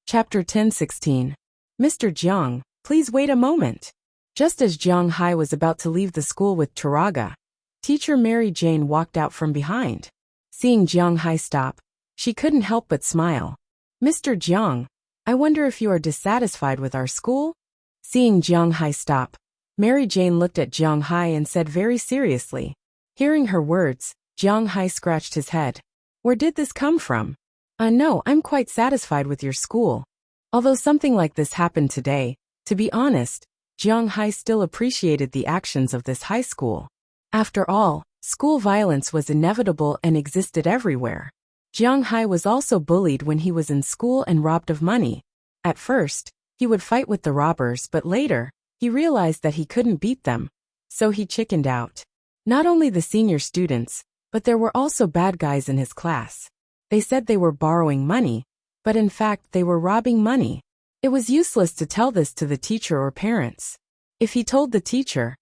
Chapter 10:16. Mr. Jiang, please wait a moment. Just as Jiang Hai was about to leave the school with Taraga, teacher Mary Jane walked out from behind. Seeing Jiang Hai stop, she couldn't help but smile. Mr. Jiang, I wonder if you are dissatisfied with our school? Seeing Jiang Hai stop, Mary Jane looked at Jiang Hai and said very seriously. Hearing her words, Jiang Hai scratched his head. Where did this come from? No, I'm quite satisfied with your school. Although something like this happened today, to be honest, Jiang Hai still appreciated the actions of this high school. After all, school violence was inevitable and existed everywhere. Jiang Hai was also bullied when he was in school and robbed of money. At first, he would fight with the robbers, but later, he realized that he couldn't beat them. So he chickened out. Not only the senior students, but there were also bad guys in his class. They said they were borrowing money, but in fact they were robbing money. It was useless to tell this to the teacher or parents. If he told the teacher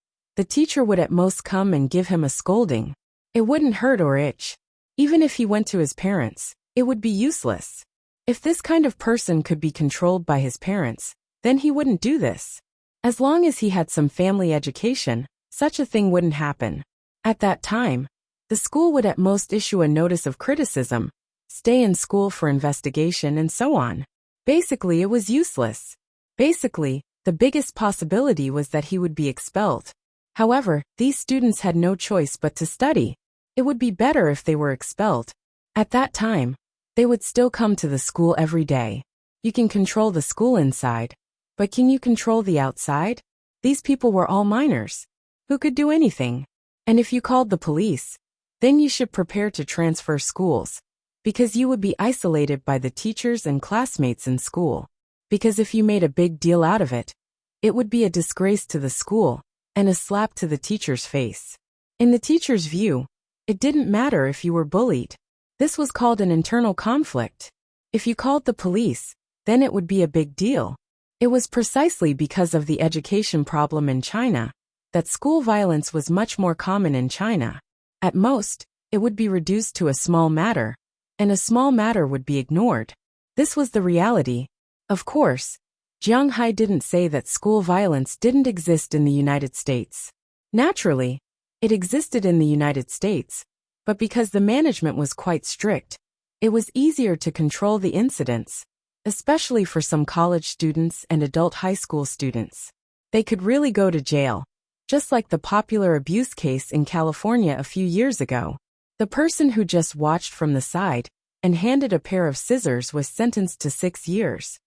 would at most come and give him a scolding. It wouldn't hurt or itch. Even if he went to his parents, it would be useless. If this kind of person could be controlled by his parents, then he wouldn't do this. As long as he had some family education, such a thing wouldn't happen. At that time, the school would at most issue a notice of criticism, stay in school for investigation and so on. Basically, it was useless. Basically, the biggest possibility was that he would be expelled. However, these students had no choice but to study. It would be better if they were expelled. At that time, they would still come to the school every day. You can control the school inside, but can you control the outside? These people were all minors, who could do anything. And if you called the police, then you should prepare to transfer schools, because you would be isolated by the teachers and classmates in school. Because if you made a big deal out of it, it would be a disgrace to the school, and a slap to the teacher's face. In the teacher's view, it didn't matter if you were bullied. This was called an internal conflict. If you called the police, then it would be a big deal. It was precisely because of the education problem in China that school violence was much more common in China. At most, it would be reduced to a small matter, and a small matter would be ignored. This was the reality. Of course, Jiang Hai didn't say that school violence didn't exist in the United States. Naturally, it existed in the United States, but because the management was quite strict, it was easier to control the incidents, especially for some college students and adult high school students. They could really go to jail, just like the popular abuse case in California a few years ago. The person who just watched from the side and handed a pair of scissors was sentenced to 6 years.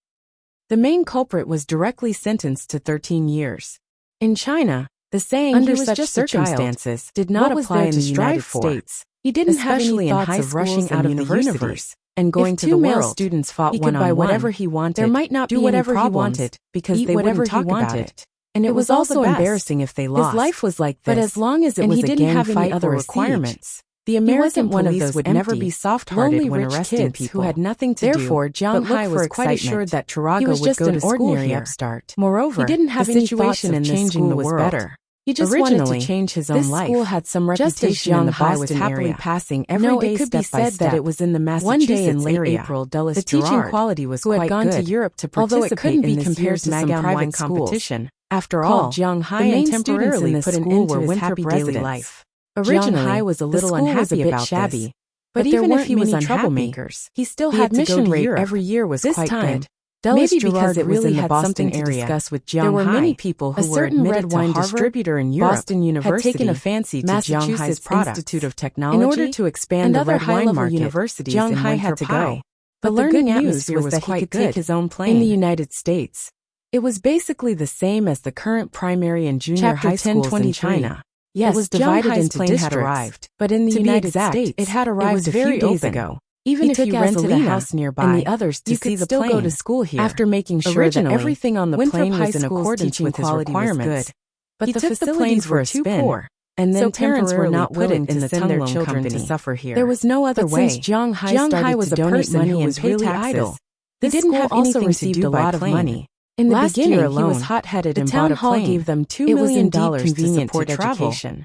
The main culprit was directly sentenced to 13 years. In China, the saying Under such circumstances did not apply in the United States. He didn't have any thoughts of rushing out of the universe and going to the world. If two male students fought he could one-on-one, buy whatever he wanted, there might not do be whatever any he problems wanted, because eat they whatever wouldn't he talk about wanted. it. And it was all the also best. embarrassing if they lost. His life was like this, but as long as it and was he a didn't gang have any fight other or requirements. The American one of police those would never empty, be soft-hearted lonely when rich arresting kids people who had nothing to Therefore, do Jiang but look Hai for was quite excitement. assured that Taraga He was would just go an to school ordinary here. upstart. Moreover, He didn't have the any situation thoughts in of this changing school the was world. better. He just Originally, wanted to change his own this life. school had some Just as reputation in Jiang the Hai was Boston happily area. passing every day it could be step by said that step. it was in the One day in Massachusetts late area. April, Dulles The teaching Gerard, quality was who had quite gone to good, Europe to although it participate couldn't be in this compared year's to some Magam private wine schools. competition. After Called all, Jiang Hai the main and students temporarily in this put an school end were to his winter happy daily residents. life. Originally, Jiang Hai was a the little school was unhappy a bit about shabby, this, but there even if weren't he was many unhappy, troublemakers. he still The had to go admission to rate Europe. every year was This quite time, good. Dulles Maybe because Gerard it was really in the had Boston something to area. discuss with There Jiang were Hai. many people who A were certain admitted red to wine Harvard, distributor in Europe Boston University, had taken a fancy to Jiang Massachusetts Hai's products. Institute of Technology, In order to expand and the other red wine high-level market, universities Jiang in Hai winter had to pie. go. But The learning good news atmosphere was that that he he could could take take his own plane. in In the the United States, it was basically the same as the current primary and junior Chapter high schools in 10:23. China. Yes, it was Jiang divided Hai's into plane had districts, arrived. but in the To be United exact, States, it had arrived was a few very days open. ago. Even He if took you rented a gasolina house nearby, and the others to you see could the still go plane. to school here. After making sure that Originally, everything on the Winthrop plane High was in School's accordance teaching with his quality was requirements, good, but he the took the facilities planes were for a too spin, poor, and then so parents were temporarily not put it willing in to the send their Tung Lung children to Company. suffer here. There was no other But way. since Jiang Hai Jiang started Hai was to a donate person money who and was pay really taxes, idle. he This didn't school have also anything to received do a by lot of plane. money. In the Last beginning, year he alone, was hot-headed the and town bought a hall plane. gave them $2 It was million indeed to convenient support to travel. education.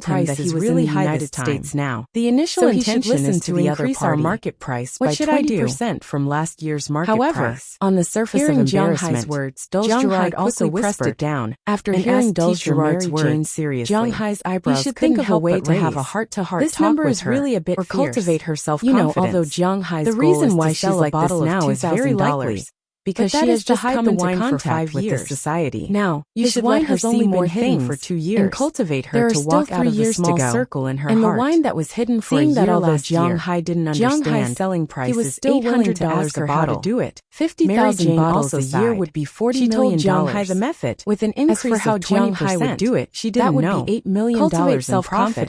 told him that he was really in the United States now. The initial intention is to increase our market price by 20% from last year's market price. On the surface of embarrassment, words, Jiang Hai also pressed it down. After hearing Gerard's words, Jiang Hai's eyebrows couldn't help but raise. This number is really a bit fierce. Cultivate her self-confidence. Although Jiang Hai's the reason why she's like this now is very likely because she has just come into contact with this society. Now, you should let her see more things for 2 years and cultivate her to walk out of the small circle in her heart. And the wine that was hidden for a year last year, Jiang Hai didn't understand. Jiang Hai's selling price is $800 a bottle. To do it. 50,000 bottles a year would be $40 million. She told Jiang Hai the method. With an increase of how Jiang Hai would do it, she didn't know. That would be $8 million in profit.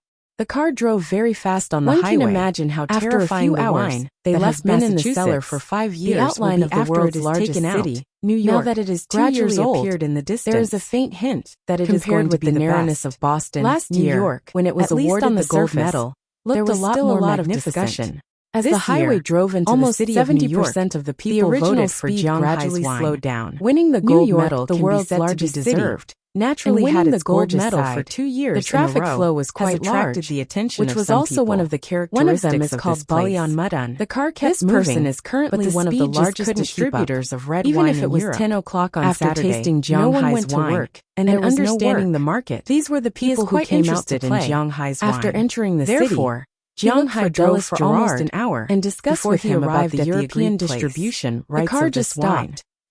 The car drove very fast on the One highway. can imagine how After a terrifying few the hours, wine they that left has been in the Massachusetts. cellar for 5 years The outline will of be the after world's it is largest taken out. city, New York, Now that it is 2 gradually years old, appeared in the distance. there is a faint hint that it is Compared going to with be the the narrowness best. of Boston, Last New year, York, when it was at least awarded on the the gold surface, medal, there was still a lot of magnificent. discussion. As This the highway year, drove into almost the city of New York, 70% of the the people original voted for speed Jianghai's gradually wine. slowed down. Winning the New gold York, medal the can world's be said to be largest city, deserved. naturally And had winning its the gold gorgeous medal side. for 2 years The traffic in a row flow was has quite attracted large, the attention which of was some also one people. of the One of them characteristics is of called this place. Balian Mudan. The car kept This moving, person is currently but the one of the speed just largest couldn't keep up. distributors of red Even wine if it in was Europe. 10 o'clock on After Saturday, tasting no one Jianghai's went to wine work, and there was no understanding work. the market, These were the people people who who came came out interested to in play. Jianghai's After wine. entering the Therefore, city, Jianghai Jianghai drove drove for Gerard almost an hour and discussed before with he him arrived about at the the European agreed place. distribution The rights car of just this wine. stopped.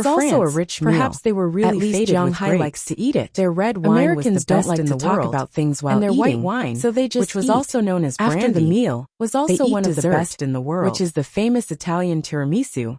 is for also France. a rich Perhaps meal. they were really At least faded Jiang with Hai grapes. likes to eat it. Their red wine Americans was the don't best like in to the talk world. about things while And their eating, white wine, so they just which was eat. also known as brandy, After the meal, was also they one eat of the dessert, best in the world, which is the famous Italian tiramisu.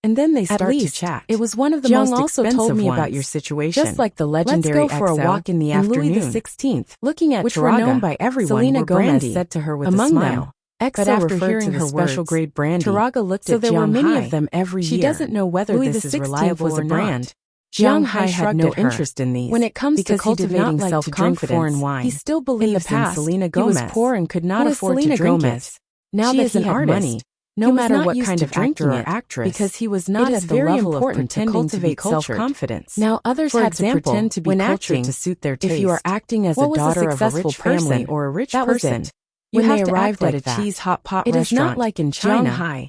And then they At start least, to chat. it was one of the Jiang most also expensive told me ones. about your situation. Just like the legendary Let's go for a XL walk in the afternoon. Louis XVI, Looking at which Taraga, were known by everyone, Selena were Gomez brandy. said to her with Among a smile. them, But XL after referred hearing to her the special words, grade brandy. Taraga looked So at there Jiang were many Hai. of them every She year. doesn't know whether Louis this is XVI reliable was or a not. brand. Jiang Jiang Hai Hai had shrugged no at her. interest in these. When it comes to because he did cultivating not like to drink self-confidence, foreign wine. he still In believes the past, Selena he Gomez. was poor and could not Who is afford Selena to drink Gomez? it. Now She that is he an had artist. money, No he was matter not what used kind to of actor drinking or it, actress, because he was not it at is the very level of important to pretending to be cultivate cultured. self-confidence. Now others For had example, to pretend to be when cultured acting, to suit their taste. if you are acting as What a was daughter of a successful rich family person? or a rich That was person, it. when You they have to arrived act at like a that. cheese hot pot It is restaurant, not like in Jiang China. Hai,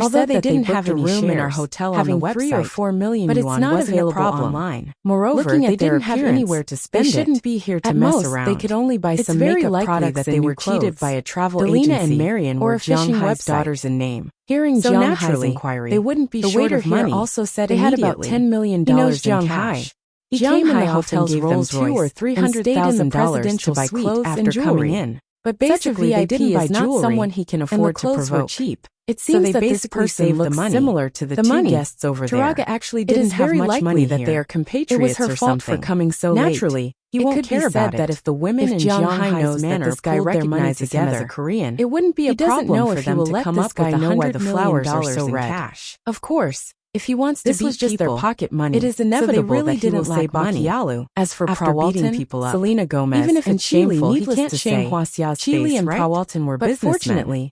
Although said they that didn't they have booked any a room shares, in our hotel on having the 3 or website, 4 million but it's yuan not wasn't available a problem online. Moreover, Looking they at their didn't have appearance, anywhere to spend they shouldn't it. be here to At mess most, around. they could only buy It's some very makeup likely products that they and were new cheated by clothes. a travel Delina agency and Marion or were a fishing Jiang Hai's website. daughters in name. Hearing So Jiang Hai's naturally, inquiry, they wouldn't be the short waiter of here money. also said They had about immediately, $10 million he knows in Jiang cash. Hai. He Jiang came in Hai the often hotel, gave them Rolls $200,000 or and stayed in the $300,000 presidential to buy suite clothes after and coming jewelry. in. But Such a basically, VIP IP is is not not someone he can and the afford to clothes were provoke. cheap. It So seems they that this basically person saved the looks money. similar to the two money. guests over Turaga there. actually It didn't is have very much likely money that here. they are compatriots It was her or fault for something. coming so Naturally, late. he It won't could care be about said it. that if the women If in Jiang Jiang Hai Hai's knows that manner this guy pulled their money recognizes him as a together, Korean, it wouldn't be he a doesn't problem know for if he them will to let come this up with guy know why the $100 flowers million are so in red. cash. Of course, if he wants to This beat was just their people, pocket money. it is So they inevitable really that he will didn't say lack money. Bakialu. As for After beating Prawalton, people up, Selena Gomez, even if and it's shameful, Chili, needless needless to to say, say, Huasia's Chili face, and right? Prawalton were But businessmen. fortunately,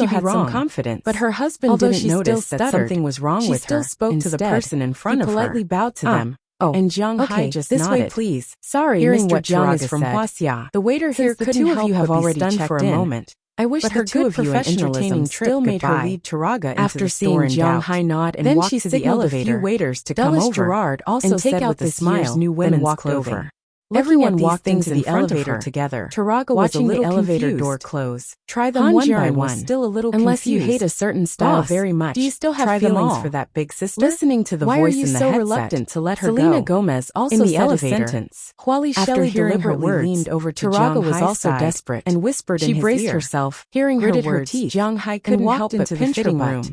also had some confidence, but her husband didn't notice that something was wrong with her. She still spoke to the person in front of her. He politely bowed to them. And Jiang Hai just nodded. This way, please. Sorry, hearing what Jiang is from Huaxia. The waiter here couldn't help but be stunned for a moment. I wish the two of you entertaining still made her lead Turaga into the store in doubt. After seeing Jiang Hai nod and walk to the elevator, a few waiters to come over Gerard also and take out this year's new women's clothing. Everyone walked into the elevator together. Turaga was a little elevator door close. Try them one by one. Still a little unless confused. You hate a certain style very much. Do you still have feelings for that big sister? Listening to the voice in the headset. Why are you so reluctant to let her go? Selena Gomez also in the elevator. Sentence. Huali Shelley deliberately leaned over to Turaga was also desperate and whispered in his ear. She braced herself, hearing her words. Jiang Hai couldn't help but pinch her butt.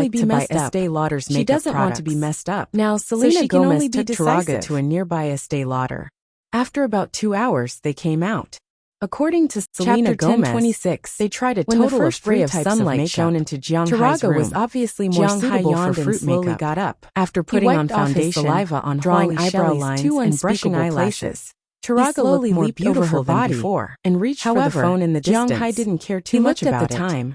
only like be to buy messed up. Estee Lauder's makeup She doesn't want to be products. messed up. Now, Selena so she can Gomez only be took Taraga decisive. to a nearby Estee Lauder. After about 2 hours, they came out. According to Selena Chapter Gomez, 1026, they tried a when the total first of 3 ray of types sunlight of shone makeup. into Jiang Hai's Taraga room, was obviously more Jiang Hai suitable for yawned and fruit slowly makeup. got up. After He putting on wiped off his foundation, saliva on drawing Holly eyebrow Shelley's lines, two and brushing unspeakable eyelashes, places. Taraga slowly looked more leaped over beautiful her than body before and reached However, for the phone in the distance. Jiang Hai didn't care too He much looked at about the it. time.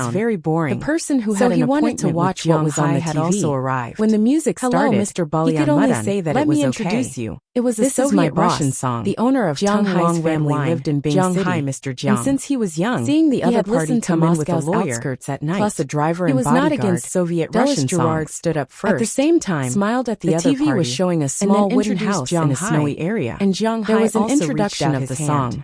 was very boring. The person who so had he an wanted to appointment watch with what was on the had TV. also arrived. When the music started, Mr. he could only Balian say that Let it was me okay. introduce you. It was a This is Soviet my boss, Russian song. the owner of Jiang Jiang Hai's Hai's family family lived in Bing Jiang City. Hai, Mr. And Jiang. since he was young, Seeing the he other had party listened to come in with a Moscow's lawyer, outskirts at night. plus a driver He and was not bodyguard. against Soviet Dulles Russian Gerard songs. stood up first. At the same time, smiled at the the other TV party, was showing a and small then wooden introduced house Jiang in a Hai, snowy area. And Jiang There Hai was an also introduction reached out of the his song. hand.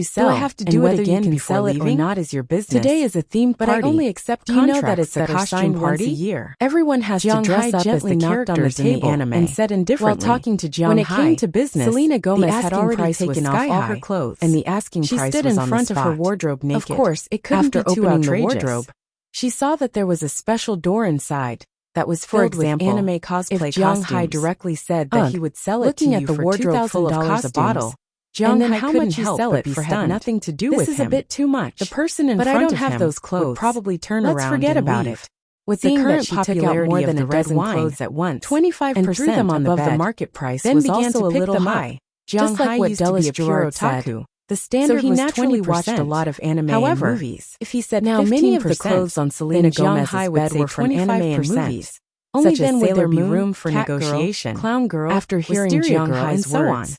you sell, do I have to do it again before leaving? Or not is your business. Today is a themed but party. I only accept Do you know contracts that it's a costume party? once a year. Everyone has Jiang to dress Hai up as gently the knocked on the characters in the table anime and said indifferently. while talking to Jiang When it Hai. came to business, Selena Gomez the had asking already price taken was off all sky her high, clothes, and the asking she price stood was in on front the of her spot. wardrobe naked. Of course, it couldn't After be too opening the outrageous. wardrobe, she saw that there was a special door inside that was For filled example, with anime cosplay if Jiang Hai costumes. directly said that he would sell it Looking to at you the for wardrobe full of $2,000 a costumes, bottle, Jiang and then Hai how couldn't much you help sell but it be for stunned. had nothing to do This with is him. a bit too much. The person in but front I don't of have him those clothes. would probably turn Let's around forget and about leave. it. With Seeing the current that she took out popularity more of than the a dozen red wine, clothes at once, 25% and threw them on the above the bed, market price then was began also to a pick little them high. up. Just like what Dallas Gerard said, said, the standard so he was naturally 20%. watched a lot of anime However, and movies. if he said Now, 15%, many of the clothes on Selena then Jiang Gomez's Hai would bed say were from anime and 25%. movies. Only Such as then would Sailor there be Moon, room for Cat Girl, negotiation. Clown Girl, After hearing Wisteria Jiang Girl, Hai's and so on. words,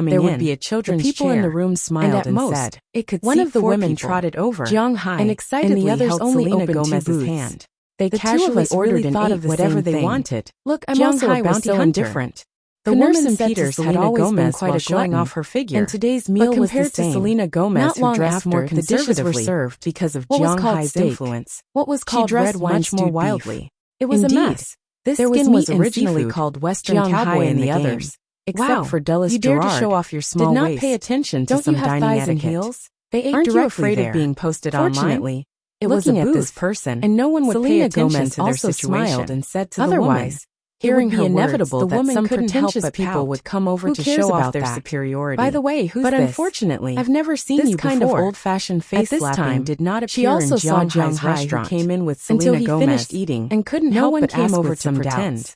coming there in, would be a children's the people chair, in the room smiled and at said, it could one seat of the 4 women people. trotted over, Jiang Hai, and excitedly and the others held only Selena opened 2 Gomez's booths. hand. The The 2 two of of us us ordered really and thought ate of the whatever same they thing. wanted. Look, I'm Jiang also Hai a was bounty so hunter. indifferent. The The woman woman said said to Peters had Selena always been Gomez quite while a showing glutton, off her figure, and today's but meal was the compared to same. Selena Gomez, Not who long dressed after, more the dishes were conservatively served because of what was Jiang called Hai's steak. influence. What was She called dressed red wine much more stewed wildly. beef. It was Indeed, a mess. this There was skin was meat and originally seafood. called Western Jiang Hai Cowboy and in the the game, others. except Wow, for Dulles you dared to Gerard, show off your small did not waist. pay attention to Don't some you have dining thighs and etiquette. heels? They ate Aren't you directly afraid there. of being posted Fortunately, online? it was Looking a at booth, this person, and no one would Selena pay attention Gomez to their also situation. smiled and said to Otherwise, the woman, hearing it would her be inevitable words, the that woman some couldn't help pretentious but people pout. would come over Who to cares show about off their that? superiority. By the way, who's but this? unfortunately, I've never seen this you kind before. of old-fashioned At face this slapping time did not appear she also in saw Jiang Jiang Hai's Hai, who restaurant came in with until Selena he Gomez finished eating and couldn't no help one but came ask over with to some pretend. doubts.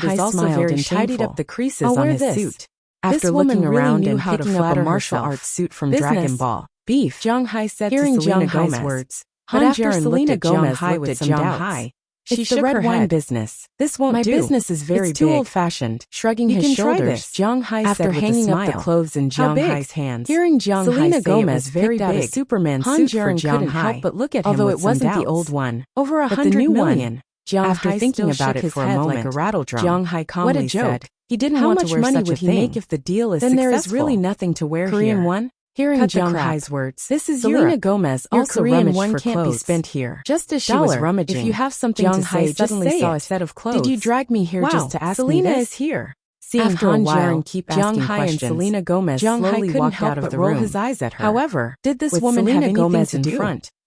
Hai smiled and tidied up the creases on his suit. After looking really around knew and how to picking up a flatter martial herself. arts suit from Business. Dragon Ball, Beef, Jiang Hai said hearing to Selena Jiang Hai's Gomez. words. But Han after Jiren Selena looked at Jiang Gomez Hai with with some some doubts, doubts. She It's shook the red her wine head. business. This won't My do. business is very It's too big. old-fashioned. Shrugging You his can try shoulders, this. Jiang Hai After said with hanging a up the smile. clothes in How Jiang big? Hai's hands. Hearing Jiang Selena Hai say Gomez it was very picked out a big. Superman Han suit for Jiren Jiang couldn't Hai, help but look at him although with it some wasn't the doubts. old one. Over But the 100 new million. one. Jiang After Hai thinking still about shook it his for a head moment, like a rattle drum. Jiang Hai calmly What a joke. said, He didn't "How want to much wear money such would a he thing. make if the deal is Then successful? there is really nothing to wear Korean here." one? Hearing Cut the Jiang crap. Hai's words, This is Selena Europe. Gomez Your also Korean rummaged one for can't be clothes. spent here. Just as she was Dollar. rummaging, If you have something Jiang to Hai say, just suddenly say saw a it. set of clothes. Did you drag me here Wow, just to ask Selena me this? is here. Seeing After Han a while, Jiren keep Jiang asking Hai questions, and Selena Gomez Jiang Hai slowly couldn't walked help out of but the roll room. his eyes at her. However, did this with woman Selena have anything Gomez to in do? front,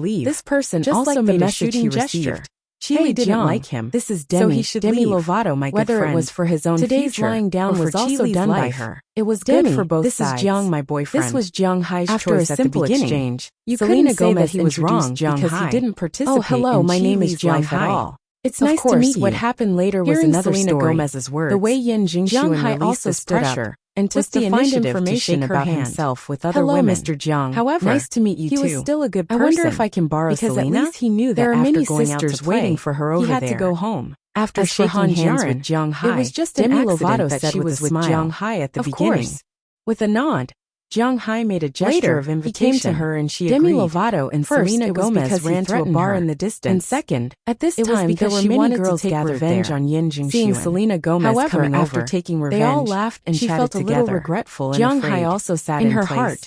leave. This person just also like made the a shooting message he gesture. received. Chile didn't Jiang, like him. This is so he should Demi leave. Lovato, my good Whether friend. it was for his own Today's future lying down or was for also Chile's done by life, her. it was Demi, good for both this sides. is Jiang, my boyfriend. This was Jiang Hai's After choice a at the simple beginning. exchange, You Selena couldn't say Gomez that he was wrong introduced Jiang because Hai. he didn't participate Oh, hello, in my name is Chile's Jiang life at Hai. all. It's Of nice course, to meet you. what happened later was Hearing another Selena story. Gomez's words, The way Yin Jingshu Jiang Hai released also this stood pressure up and was took the to find initiative information to shake about her hand. himself with other Hello, women. Mr. Jiang. However, Nice to meet you he too. was still a good I person. wonder if I can borrow because Selena? at least he knew that There are after many going out to sisters play, waiting for her over he had there. to go home. After As for shaking Han hands Jiaren, with Jiang Hai, it was just Demi an accident Lovato that said she with was a with smile. Jiang Hai at the Of beginning. course. With a nod, Jiang Hai made a gesture Later, of he invitation. came to her and she Demi agreed. Lovato and First, Selena it was Gomez because he ran to a threatened bar her. in the distance. And second, at this it was time there because were she many wanted to girls take gathered revenge there. on Yin Jingshu. Seeing Selena Gomez However, coming after over, taking they all revenge, laughed and she chatted felt a together. little regretful and Jiang afraid. Hai also sat in in her place. heart.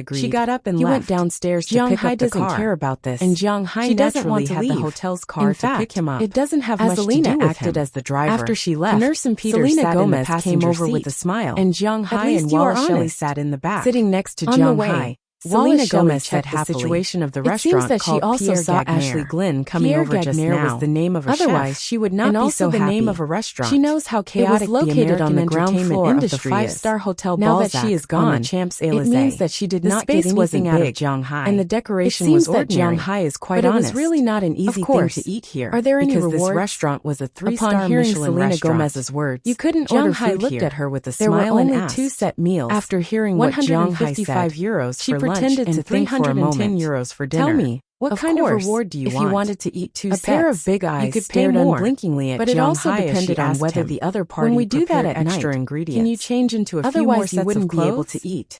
agreed. She got up and he left. went downstairs to Jiang pick Hai up the doesn't car. care about this, And Jiang Hai she doesn't want naturally to had leave. the hotel's car In to fact, pick him up. it doesn't have much Selena to do with acted him. as the driver. After she left, Nurse and Peter Selena sat Gomez in the passenger came over seat, with a smile, and Jiang Hai least and you are Wallace Shelley honest. sat in the back. Sitting next to On the Jiang way, Hai, Selena Selena Gomez Gomez said checked the happily. situation of the It restaurant seems that she called also Pierre saw Gagnaire. Ashley Glynn coming Pierre over just Gagnaire now. was the name of a Otherwise, chef, she would not and be also so the happy. name of a restaurant. She knows how chaotic it was located the on the ground entertainment floor industry of the is. five-star hotel Now Balzac that she is on gone, the Champs-Élysées. it means that she did The not space get wasn't anything out of big, Jiang Hai, and the decoration it seems was ordinary. that Jiang Hai is quite but honest. it was really not an easy Of course, thing to eat here. Are there any because rewards? This restaurant was a 3-star Upon hearing Michelin Selena restaurant. Gomez's words, You couldn't Jiang order Hai food looked here. at her with a There were smile and only asked. 2 set meals. After hearing what Jiang Hai said, €155 she for lunch pretended and to think for a moment. €310 for dinner. Tell me, what Of kind course, of reward do you if want? you wanted to eat 2 a sets, pair of big eyes you could pay stared more. unblinkingly at But it Jiang also Hai as she depended on asked whether him, the other party when we do that prepared at extra night, ingredients. can you change into a few Otherwise, more you sets wouldn't of be able clothes? to eat.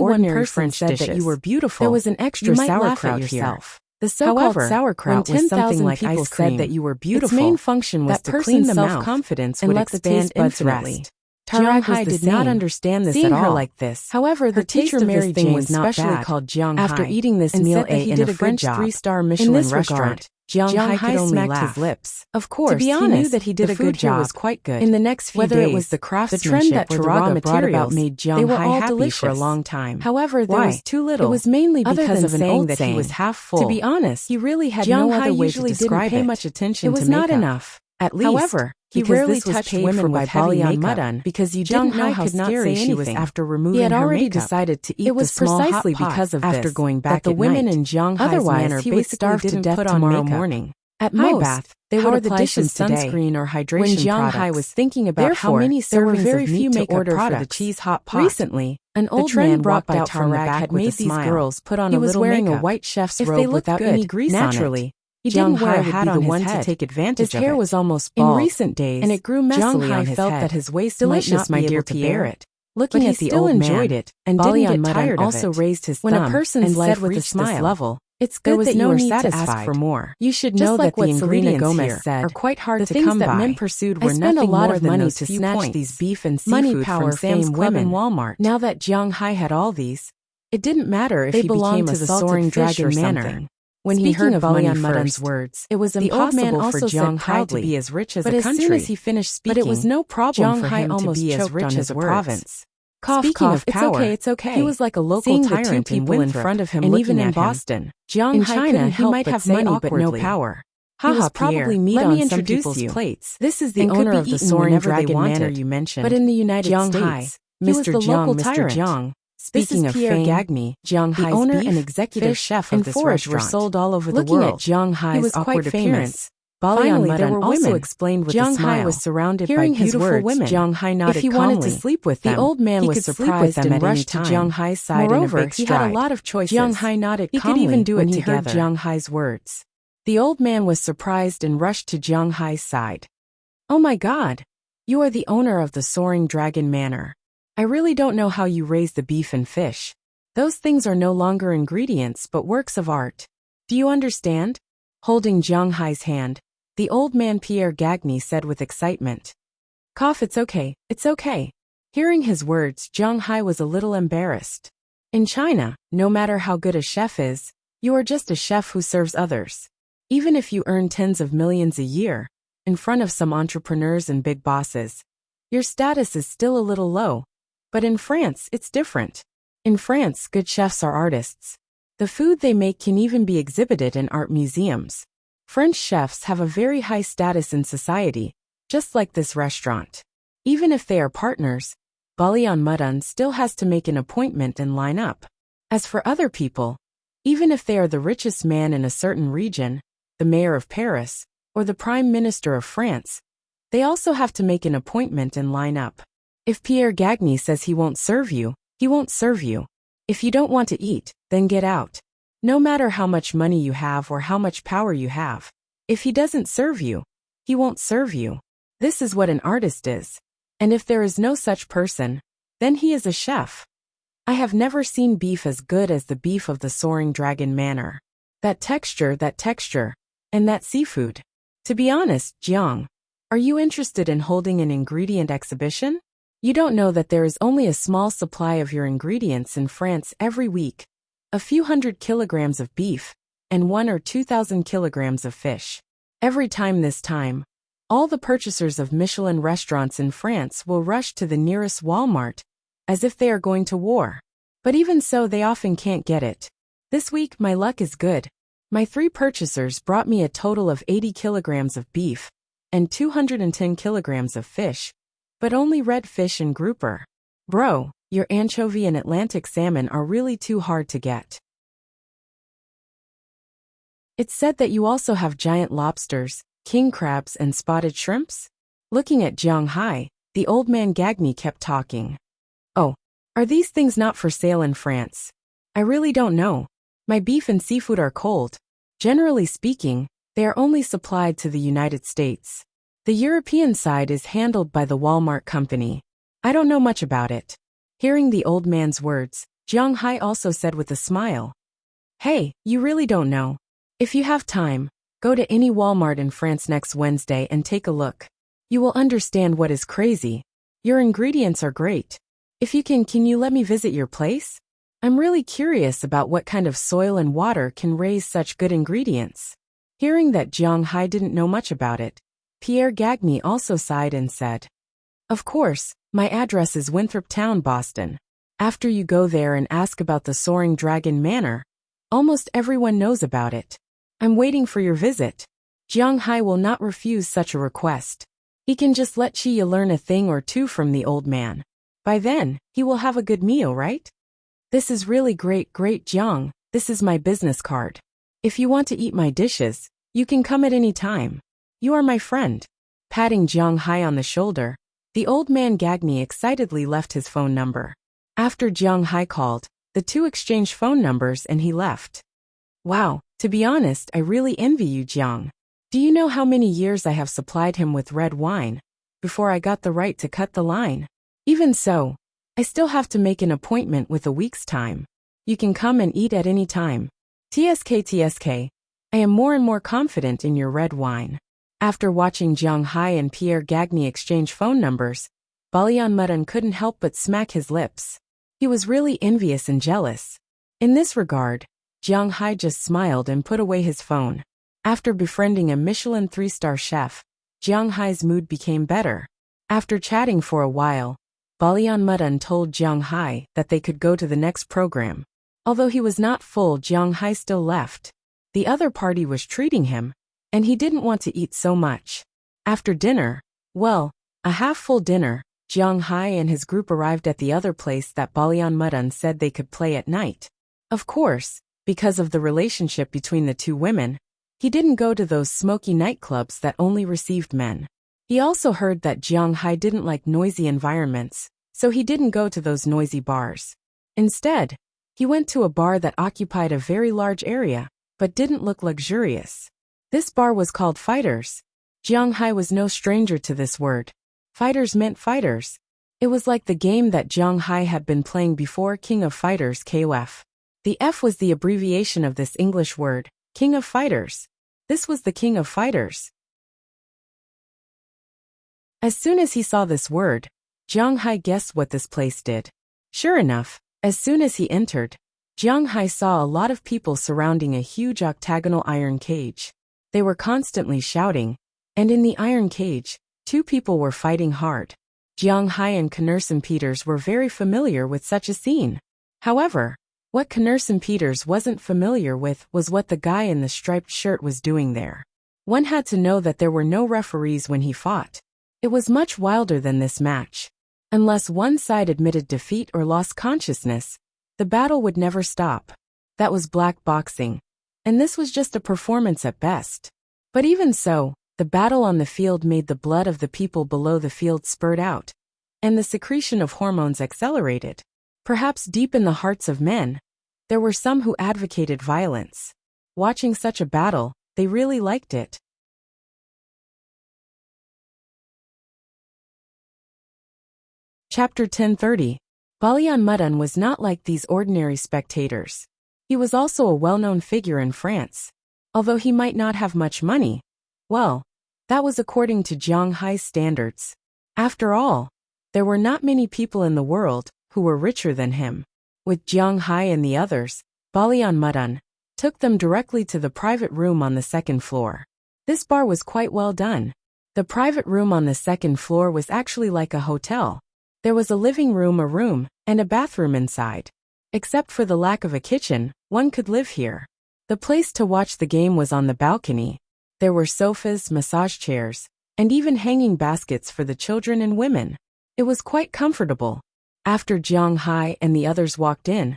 only one ordinary person French said dishes. that you were beautiful. There was an extra You might laugh sauerkraut at here. yourself. The so-called However, sauerkraut when was something 10,000 like people ice cream. said that you were beautiful, Its main function was that to person's clean the mouth self-confidence and would let the expand taste buds infinitely. rest. Jiang Jiang Hai was did the not same. understand this Seeing at her all. like this, However, the her taste taste of of Mary this thing Jane was not specially bad. called Jiang After Hai, eating this and meal said that he in did a a good good job. 3-star In Michelin this restaurant, regard, Jiang Hai could could only only laugh. his lips. Of course, To be he knew honest, that he did the a food good here job. was quite good. In the next few Whether days, it was the the craftsmanship trend that or the raw Turaga brought about materials, made Jiang they were Hai all happy delicious for a long time. However, there Why? was too little. It was mainly Other because than of an saying old that he was saying. half full. To be honest, he really had Jiang no Hai other way to usually didn't describe pay it. much attention It was to not makeup. enough. At least, However, he because rarely this was touched paid women for with by heavy Baoyan makeup Mudan, because you Jiang didn't know Hai how could not scary say she was anything. after removing He had her already makeup. decided to eat It was the small precisely hot pot because of after this going that back the at women night. in Jiang Hai's Otherwise, manner he would basically starve to didn't death put on tomorrow makeup. morning. At Hi, most, Bath. they How would are the apply some dishes today? sunscreen or hydration When Jiang products. Hai was thinking about how Therefore, many there were servings very of few meat to makeup order for the products. cheese hot pot. Recently, an old trend man brought walked out by from the Tarag back had with made a these smile. girls put on He a was little wearing makeup. a white chef's If they robe looked without good, any grease naturally, on it. he Jiang didn't wear Hai a would hat be on the his one head. to take advantage His of hair it. was almost In bald, recent days, and it grew Jiang messily Hai on his felt head. that his waist Delicious, might not my be dear able to Pierre. bear it. Looking But he at the still old enjoyed man, it and didn't get tired also of it. raised his When a thumb, person's and life said with a reached this smile, level, "It's there good was that no you are need to satisfied. ask for more. You should Just know like that what the Selena ingredients Gomez here said, are quite hard the to things come that by. men pursued I were spent a nothing lot more of than money those to few snatch points. these beef and Money seafood power from Sam's fame Club and women. Walmart. Now that Jiang Hai had all these, it didn't matter if They he belonged became to a the salted Soaring fish Dragon or Manor. something. When Speaking he heard of Balian money Muddan's first, words, it was the old man impossible for also Jiang said Hai to proudly, be as rich as but a as country. soon as he finished speaking, But it was no problem Jiang for Hai him to almost be as choked rich on as his a words. province. Cough, Speaking cough, of power, it's okay. he was like a local Seeing the tyrant two in people in Winthrop, front of him and looking even in at him. Boston, Jiang In Hai China, couldn't he help might but have say money but no awkwardly, power. He was Pierre, probably meat let on me some introduce people's you. plates. This is the and could owner be of the eaten Soaring whenever they Dragon Manor wanted. you mentioned. But in the United Jiang States, Hai, he was Mr. the local Jiang, tyrant. Mr. Jiang. This is Speaking of Pierre fame, Gagny, Jiang the Hai's owner beef, and executive fish, chef and of this forage were restaurant. sold all over the Looking world. at Jiang He Hai's was quite awkward famous. appearance, Finally, there were also women. explained with Jiang a smile. Hai was surrounded Hearing by his beautiful words, women. Jiang Hai nodded If he calmly. wanted to sleep with them, The old man he was could sleep surprised with them and at any rushed to time. Jiang Hai's side Moreover, in a big he had a stride. lot of choices. Jiang Hai nodded He calmly could even do it when he together. heard Jiang Hai's words. The old man was surprised and rushed to Jiang Hai's side. "Oh my God! You are the owner of the Soaring Dragon Manor. I really don't know how you raise the beef and fish. Those things are no longer ingredients but works of art. Do you understand?" Holding Jiang Hai's hand, the old man Pierre Gagny said with excitement. "Cough, it's okay, it's okay." Hearing his words, Jiang Hai was a little embarrassed. In China, no matter how good a chef is, you are just a chef who serves others. Even if you earn tens of millions a year, in front of some entrepreneurs and big bosses, your status is still a little low. But in France, it's different. In France, good chefs are artists. The food they make can even be exhibited in art museums. French chefs have a very high status in society, just like this restaurant. Even if they are partners, Balian Muddan still has to make an appointment and line up. As for other people, even if they are the richest man in a certain region, the mayor of Paris, or the prime minister of France, they also have to make an appointment and line up. If Pierre Gagny says he won't serve you, he won't serve you. If you don't want to eat, then get out. No matter how much money you have or how much power you have. If he doesn't serve you, he won't serve you. This is what an artist is. And if there is no such person, then he is a chef. I have never seen beef as good as the beef of the Soaring Dragon Manor. That texture, and that seafood. To be honest, Jiang, are you interested in holding an ingredient exhibition? You don't know that there is only a small supply of your ingredients in France every week. A few hundred kilograms of beef, and 1,000 or 2,000 kilograms of fish. Every time this time, all the purchasers of Michelin restaurants in France will rush to the nearest Walmart, as if they are going to war. But even so, they often can't get it. This week, my luck is good. My 3 purchasers brought me a total of 80 kilograms of beef, and 210 kilograms of fish, but only red fish and grouper. Bro, your anchovy and Atlantic salmon are really too hard to get. It's said that you also have giant lobsters, king crabs and spotted shrimps? Looking at Jiang Hai, the old man Gagny kept talking. "Oh, are these things not for sale in France? I really don't know. My beef and seafood are cold. Generally speaking, they are only supplied to the United States. The European side is handled by the Walmart company. I don't know much about it." Hearing the old man's words, Jiang Hai also said with a smile. "Hey, you really don't know. If you have time, go to any Walmart in France next Wednesday and take a look. You will understand what is crazy. Your ingredients are great. If you can you let me visit your place? I'm really curious about what kind of soil and water can raise such good ingredients." Hearing that Jiang Hai didn't know much about it, Pierre Gagny also sighed and said, "Of course, my address is Winthrop Town, Boston. After you go there and ask about the Soaring Dragon Manor, almost everyone knows about it. I'm waiting for your visit." Jiang Hai will not refuse such a request. He can just let Chia learn a thing or two from the old man. By then, he will have a good meal, right? "This is really great, Jiang. This is my business card. If you want to eat my dishes, You can come at any time. You are my friend. Patting Jiang Hai on the shoulder, the old man Gagny excitedly left his phone number. After Jiang Hai called, the two exchanged phone numbers and he left. Wow, to be honest, I really envy you, Jiang. Do you know how many years I have supplied him with red wine before I got the right to cut the line? Even so, I still have to make an appointment with a week's time. You can come and eat at any time. TSK, I am more and more confident in your red wine. After watching Jiang Hai and Pierre Gagny exchange phone numbers, Balian Mudan couldn't help but smack his lips. He was really envious and jealous. In this regard, Jiang Hai just smiled and put away his phone. After befriending a Michelin 3-star chef, Jiang Hai's mood became better. After chatting for a while, Balian Mudan told Jiang Hai that they could go to the next program. Although he was not full, Jiang Hai still left. The other party was treating him, and he didn't want to eat so much. After dinner, well, a half-full dinner, Jiang Hai and his group arrived at the other place that Balian Mudan said they could play at night. Of course, because of the relationship between the two women, he didn't go to those smoky nightclubs that only received men. He also heard that Jiang Hai didn't like noisy environments, so he didn't go to those noisy bars. Instead, he went to a bar that occupied a very large area, but didn't look luxurious. This bar was called Fighters. Jiang Hai was no stranger to this word. Fighters meant fighters. It was like the game that Jiang Hai had been playing before, King of Fighters KOF. The F was the abbreviation of this English word, King of Fighters. This was the King of Fighters. As soon as he saw this word, Jiang Hai guessed what this place did. Sure enough, as soon as he entered, Jiang Hai saw a lot of people surrounding a huge octagonal iron cage. They were constantly shouting, and in the iron cage, two people were fighting hard. Jiang Hai and Knersen Peters were very familiar with such a scene. However, what Knersen Peters wasn't familiar with was what the guy in the striped shirt was doing there. One had to know that there were no referees when he fought. It was much wilder than this match. Unless one side admitted defeat or lost consciousness, the battle would never stop. That was black boxing, and this was just a performance at best. But even so, the battle on the field made the blood of the people below the field spurt out, and the secretion of hormones accelerated. Perhaps deep in the hearts of men, there were some who advocated violence. Watching such a battle, they really liked it. Chapter 1030. Balian Mudan was not like these ordinary spectators. He was also a well-known figure in France. Although he might not have much money, well, that was according to Jiang Hai's standards. After all, there were not many people in the world who were richer than him. With Jiang Hai and the others, Balian Mudan took them directly to the private room on the second floor. This bar was quite well done. The private room on the second floor was actually like a hotel. There was a living room, a room, and a bathroom inside. Except for the lack of a kitchen, one could live here. The place to watch the game was on the balcony. There were sofas, massage chairs, and even hanging baskets for the children and women. It was quite comfortable. After Jiang Hai and the others walked in,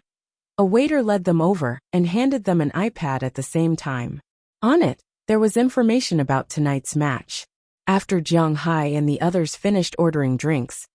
a waiter led them over and handed them an iPad at the same time. On it, there was information about tonight's match. After Jiang Hai and the others finished ordering drinks,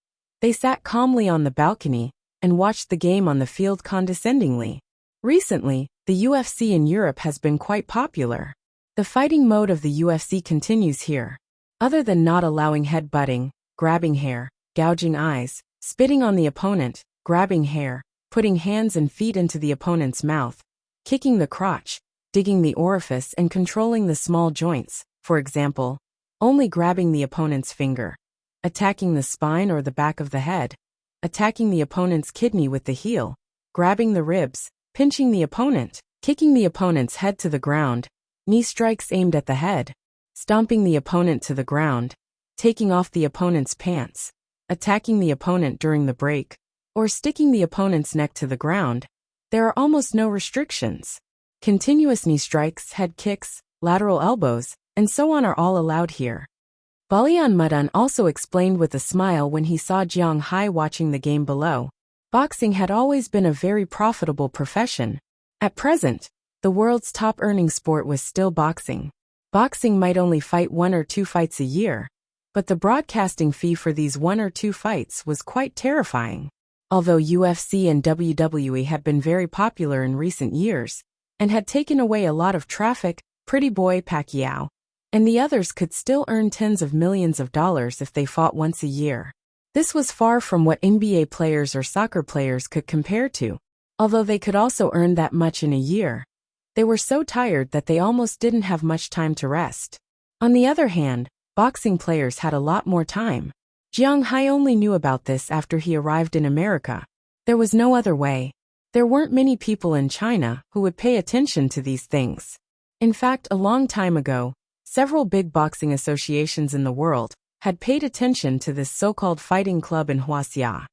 they sat calmly on the balcony and watched the game on the field condescendingly. Recently, the UFC in Europe has been quite popular. The fighting mode of the UFC continues here. Other than not allowing headbutting, grabbing hair, gouging eyes, spitting on the opponent, grabbing hair, putting hands and feet into the opponent's mouth, kicking the crotch, digging the orifice and controlling the small joints, for example, only grabbing the opponent's finger, attacking the spine or the back of the head, attacking the opponent's kidney with the heel, grabbing the ribs, pinching the opponent, kicking the opponent's head to the ground, knee strikes aimed at the head, stomping the opponent to the ground, taking off the opponent's pants, attacking the opponent during the break, or sticking the opponent's neck to the ground. There are almost no restrictions. Continuous knee strikes, head kicks, lateral elbows, and so on are all allowed here. Balian Mudan also explained with a smile when he saw Jiang Hai watching the game below. Boxing had always been a very profitable profession. At present, the world's top earning sport was still boxing. Boxing might only fight 1 or 2 fights a year, but the broadcasting fee for these 1 or 2 fights was quite terrifying. Although UFC and WWE had been very popular in recent years, and had taken away a lot of traffic, Pretty Boy Pacquiao and the others could still earn tens of millions of dollars if they fought once a year. This was far from what NBA players or soccer players could compare to. Although they could also earn that much in a year, they were so tired that they almost didn't have much time to rest. On the other hand, boxing players had a lot more time. Jiang Hai only knew about this after he arrived in America. There was no other way. There weren't many people in China who would pay attention to these things. In fact, a long time ago, several big boxing associations in the world had paid attention to this so-called fighting club in Huaxia.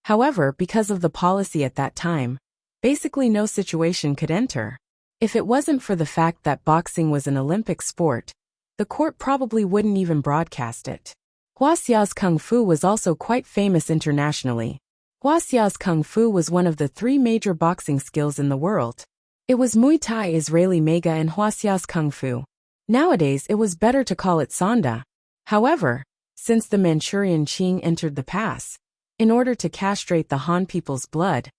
However, because of the policy at that time, basically no situation could enter. If it wasn't for the fact that boxing was an Olympic sport, the court probably wouldn't even broadcast it. Huaxia's Kung Fu was also quite famous internationally. Huaxia's Kung Fu was one of the 3 major boxing skills in the world. It was Muay Thai, Israeli Mega, and Huaxia's Kung Fu. Nowadays it was better to call it Sanda. However, since the Manchurian Qing entered the pass, in order to castrate the Han people's blood,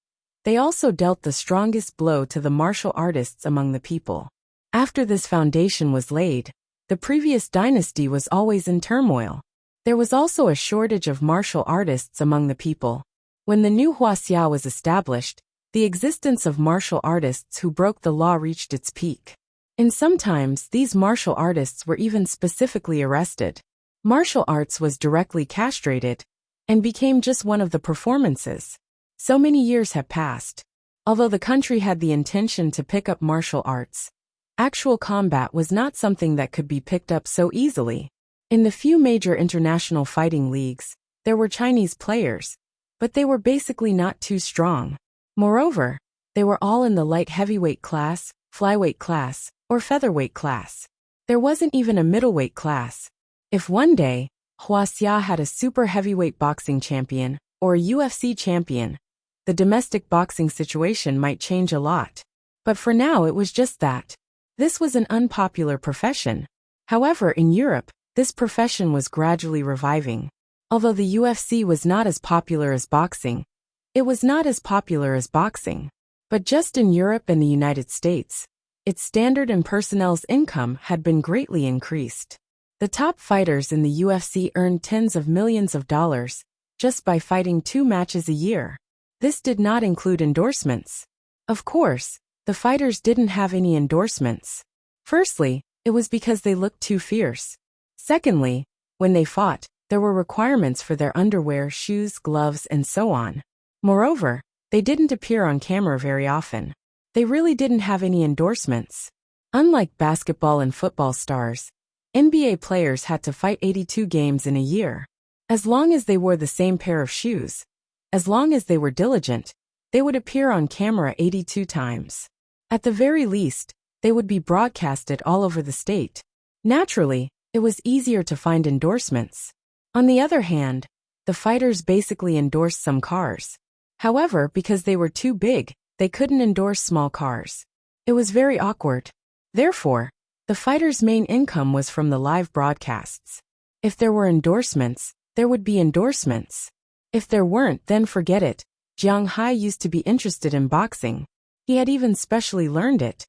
they also dealt the strongest blow to the martial artists among the people. After this foundation was laid, the previous dynasty was always in turmoil. There was also a shortage of martial artists among the people. When the new Huaxia was established, the existence of martial artists who broke the law reached its peak. And sometimes these martial artists were even specifically arrested. Martial arts was directly castrated and became just one of the performances. So many years have passed. Although the country had the intention to pick up martial arts, actual combat was not something that could be picked up so easily. In the few major international fighting leagues, there were Chinese players, but they were basically not too strong. Moreover, they were all in the light heavyweight class, flyweight class, or featherweight class. There wasn't even a middleweight class. If one day, Huaxia had a super heavyweight boxing champion, or a UFC champion, the domestic boxing situation might change a lot. But for now it was just that. This was an unpopular profession. However, in Europe, this profession was gradually reviving. Although the UFC was not as popular as boxing, it was not as popular as boxing. But just in Europe and the United States, its standard and personnel's income had been greatly increased. The top fighters in the UFC earned tens of millions of dollars just by fighting 2 matches a year. This did not include endorsements. Of course, the fighters didn't have any endorsements. Firstly, it was because they looked too fierce. Secondly, when they fought, there were requirements for their underwear, shoes, gloves, and so on. Moreover, they didn't appear on camera very often. They really didn't have any endorsements. Unlike basketball and football stars, NBA players had to fight 82 games in a year. As long as they wore the same pair of shoes, as long as they were diligent, they would appear on camera 82 times. At the very least, they would be broadcasted all over the state. Naturally, it was easier to find endorsements. On the other hand, the fighters basically endorsed some cars. However, because they were too big, they couldn't endorse small cars. It was very awkward. Therefore, the fighters' main income was from the live broadcasts. If there were endorsements, there would be endorsements. If there weren't, then forget it. Jiang Hai used to be interested in boxing. He had even specially learned it.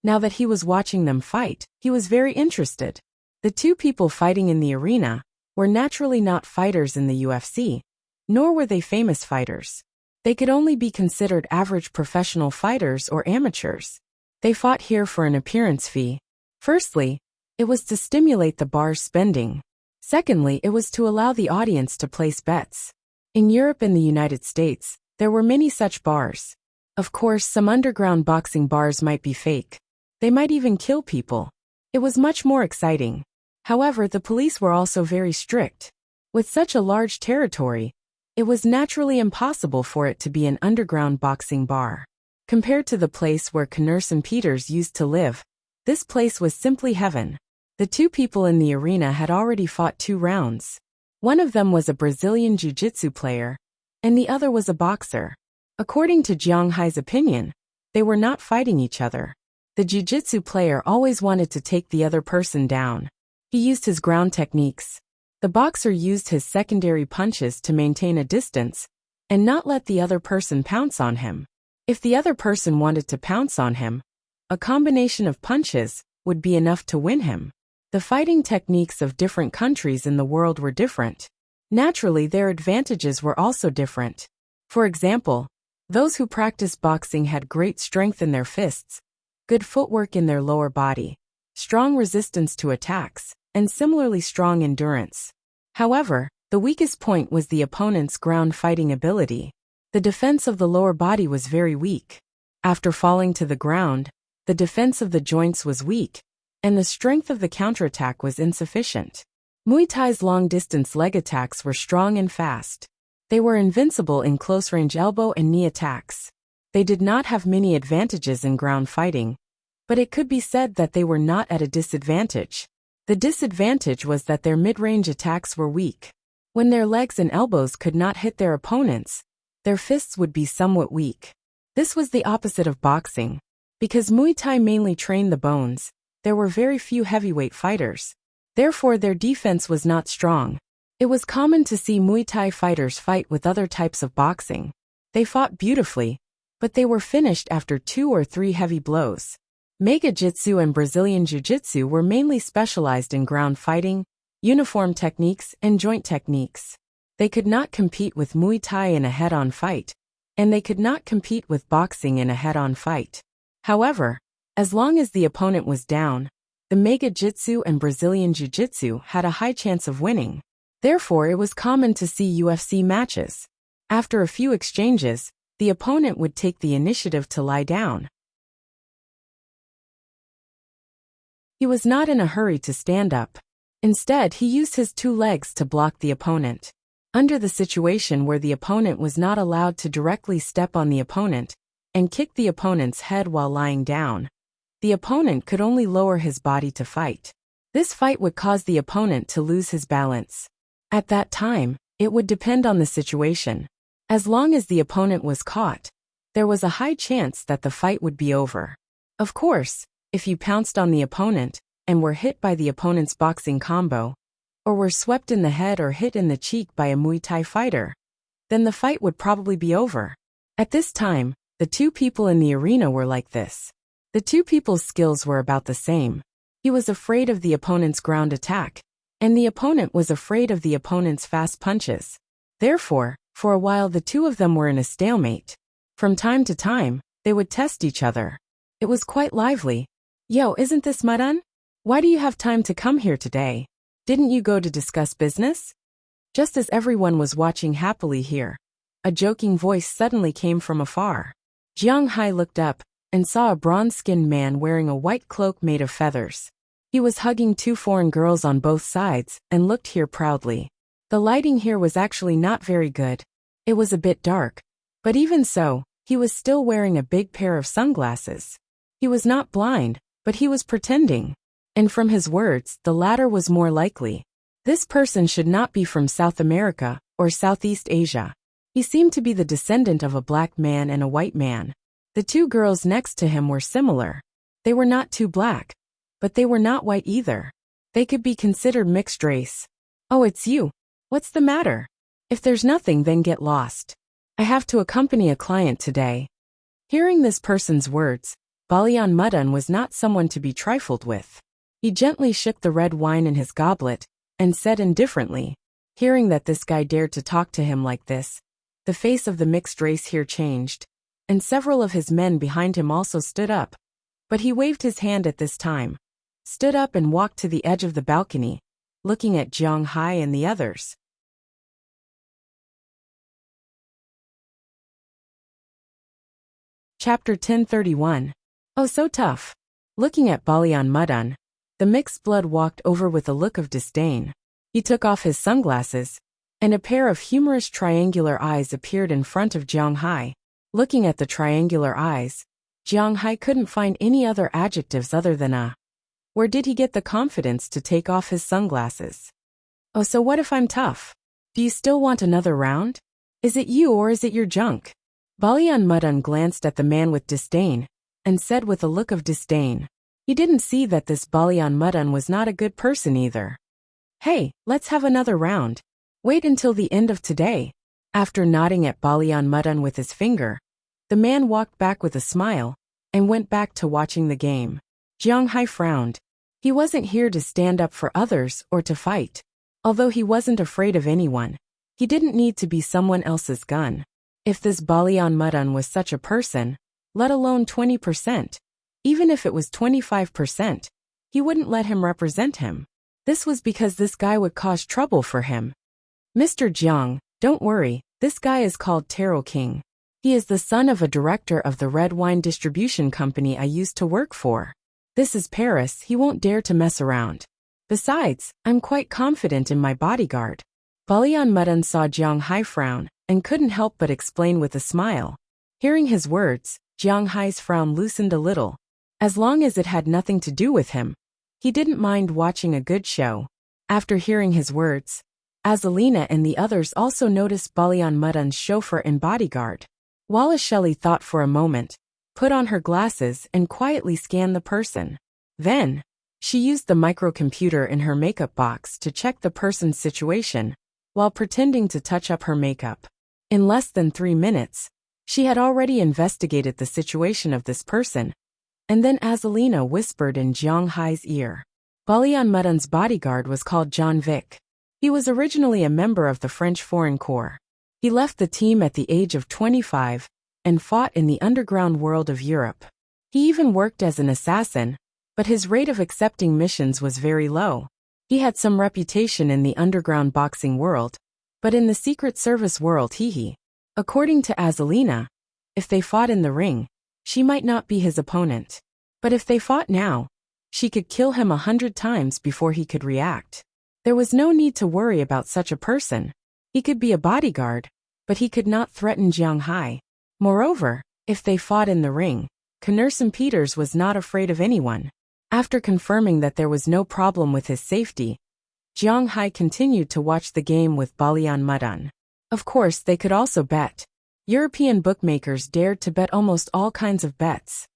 Now that he was watching them fight, he was very interested. The 2 people fighting in the arena were naturally not fighters in the UFC, nor were they famous fighters. They could only be considered average professional fighters or amateurs. They fought here for an appearance fee. Firstly, it was to stimulate the bar's spending. Secondly, it was to allow the audience to place bets. In Europe and the United States, there were many such bars. Of course, some underground boxing bars might be fake. They might even kill people. It was much more exciting. However, the police were also very strict. With such a large territory, it was naturally impossible for it to be an underground boxing bar. Compared to the place where Knurse and Peters used to live, this place was simply heaven. The 2 people in the arena had already fought 2 rounds. One of them was a Brazilian jiu-jitsu player, and the other was a boxer. According to Jiang Hai's opinion, They were not fighting each other. The jiu-jitsu player always wanted to take the other person down. He used his ground techniques. The boxer used his secondary punches to maintain a distance and not let the other person pounce on him. If the other person wanted to pounce on him, a combination of punches would be enough to win him. The fighting techniques of different countries in the world were different. Naturally, their advantages were also different. For example, those who practiced boxing had great strength in their fists, good footwork in their lower body, strong resistance to attacks, and similarly strong endurance. However, the weakest point was the opponent's ground fighting ability. The defense of the lower body was very weak. After falling to the ground, the defense of the joints was weak, and the strength of the counterattack was insufficient. Muay Thai's long-distance leg attacks were strong and fast. They were invincible in close-range elbow and knee attacks. They did not have many advantages in ground fighting, but it could be said that they were not at a disadvantage. The disadvantage was that their mid-range attacks were weak. When their legs and elbows could not hit their opponents, their fists would be somewhat weak. This was the opposite of boxing. Because Muay Thai mainly trained the bones, there were very few heavyweight fighters. Therefore, their defense was not strong. It was common to see Muay Thai fighters fight with other types of boxing. They fought beautifully, but they were finished after 2 or 3 heavy blows. Mega Jitsu and Brazilian Jiu-Jitsu were mainly specialized in ground fighting, uniform techniques, and joint techniques. They could not compete with Muay Thai in a head-on fight, and they could not compete with boxing in a head-on fight. However, as long as the opponent was down, the Mega Jitsu and Brazilian Jiu-Jitsu had a high chance of winning. Therefore, it was common to see UFC matches. After a few exchanges, the opponent would take the initiative to lie down. He was not in a hurry to stand up. Instead, he used his 2 legs to block the opponent. Under the situation where the opponent was not allowed to directly step on the opponent and kick the opponent's head while lying down, the opponent could only lower his body to fight. This fight would cause the opponent to lose his balance. At that time, it would depend on the situation. As long as the opponent was caught, there was a high chance that the fight would be over. Of course, if you pounced on the opponent and were hit by the opponent's boxing combo, or were swept in the head or hit in the cheek by a Muay Thai fighter, then the fight would probably be over. At this time, the 2 people in the arena were like this. The 2 people's skills were about the same. He was afraid of the opponent's ground attack, and the opponent was afraid of the opponent's fast punches. Therefore, for a while the 2 of them were in a stalemate. From time to time, they would test each other. It was quite lively. "Yo, isn't this Madan? Why do you have time to come here today? Didn't you go to discuss business?" Just as everyone was watching happily here, a joking voice suddenly came from afar. Jiang Hai looked up and saw a bronze-skinned man wearing a white cloak made of feathers. He was hugging 2 foreign girls on both sides and looked here proudly. The lighting here was actually not very good. It was a bit dark, but even so, he was still wearing a big pair of sunglasses. He was not blind, but he was pretending. And from his words, the latter was more likely. This person should not be from South America or Southeast Asia. He seemed to be the descendant of a black man and a white man. The 2 girls next to him were similar. They were not too black, but they were not white either. They could be considered mixed race. "Oh, it's you. What's the matter? If there's nothing, then get lost. I have to accompany a client today." Hearing this person's words, Balian Mudan was not someone to be trifled with. He gently shook the red wine in his goblet and said indifferently, hearing that this guy dared to talk to him like this, the face of the mixed race here changed, and several of his men behind him also stood up. But he waved his hand at this time, stood up and walked to the edge of the balcony, looking at Jiang Hai and the others. Chapter 1031. Oh, so tough. Looking at Balian Mudan, the mixed blood walked over with a look of disdain. He took off his sunglasses, and a pair of humorous triangular eyes appeared in front of Jiang Hai. Looking at the triangular eyes, Jiang Hai couldn't find any other adjectives other than a. Where did he get the confidence to take off his sunglasses? "Oh, so what if I'm tough? Do you still want another round? Is it you or is it your junk?" Balian Mudan glanced at the man with disdain, and said with a look of disdain. He didn't see that this Balian Mudan was not a good person either. Hey, let's have another round. Wait until the end of today. After nodding at Balian Mudan with his finger, the man walked back with a smile, and went back to watching the game. Jiang Hai frowned. He wasn't here to stand up for others or to fight. Although he wasn't afraid of anyone, he didn't need to be someone else's gun. If this Balian Mudan was such a person, let alone 20%, even if it was 25%, he wouldn't let him represent him. This was because this guy would cause trouble for him. Mr. Jiang, don't worry, this guy is called Taro King. He is the son of a director of the red wine distribution company I used to work for. This is Paris, he won't dare to mess around. Besides, I'm quite confident in my bodyguard. Balian Mudan saw Jiang Hai frown, and couldn't help but explain with a smile. Hearing his words, Jiang Hai's frown loosened a little. As long as it had nothing to do with him, he didn't mind watching a good show. After hearing his words, Azalina and the others also noticed Balian Mudan's chauffeur and bodyguard. Wallace Shelley thought for a moment, put on her glasses and quietly scanned the person. Then, she used the microcomputer in her makeup box to check the person's situation, while pretending to touch up her makeup. In less than 3 minutes, she had already investigated the situation of this person, and then Azalina whispered in Jiang Hai's ear. Balian Mudan's bodyguard was called John Vic. He was originally a member of the French Foreign Corps. He left the team at the age of 25 and fought in the underground world of Europe. He even worked as an assassin, but his rate of accepting missions was very low. He had some reputation in the underground boxing world, but in the Secret Service world according to Azalina, if they fought in the ring, she might not be his opponent. But if they fought now, she could kill him 100 times before he could react. There was no need to worry about such a person. He could be a bodyguard, but he could not threaten Jiang Hai. Moreover, if they fought in the ring, Knerson Peters was not afraid of anyone. After confirming that there was no problem with his safety, Jiang Hai continued to watch the game with Balian Mudan. Of course, they could also bet. European bookmakers dared to bet almost all kinds of bets.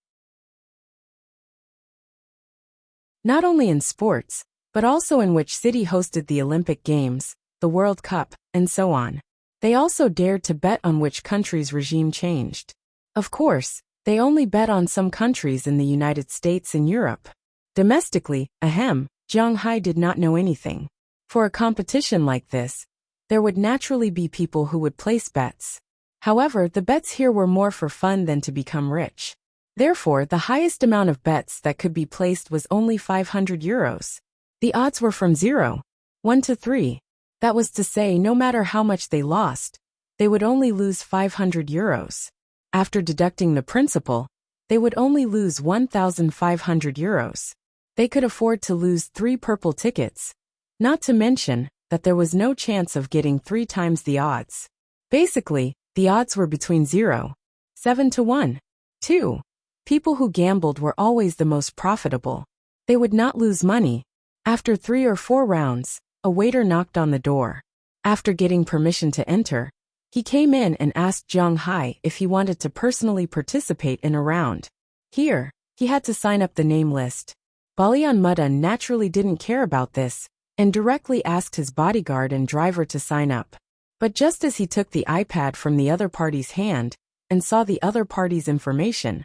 Not only in sports, but also in which city hosted the Olympic Games, the World Cup, and so on. They also dared to bet on which country's regime changed. Of course, they only bet on some countries in the United States and Europe. Domestically, Jiang Hai did not know anything. For a competition like this, there would naturally be people who would place bets. However, the bets here were more for fun than to become rich. Therefore, the highest amount of bets that could be placed was only 500 euros. The odds were from 0, 1 to 3. That was to say, no matter how much they lost, they would only lose 500 euros. After deducting the principal, they would only lose 1,500 euros. They could afford to lose 3 purple tickets. Not to mention that there was no chance of getting 3 times the odds. Basically, the odds were between 0, 7 to 1, 2. People who gambled were always the most profitable. They would not lose money. After 3 or 4 rounds, a waiter knocked on the door. After getting permission to enter, he came in and asked Jiang Hai if he wanted to personally participate in a round. Here, he had to sign up the name list. Balian Mudan naturally didn't care about this, and directly asked his bodyguard and driver to sign up. But just as he took the iPad from the other party's hand, and saw the other party's information,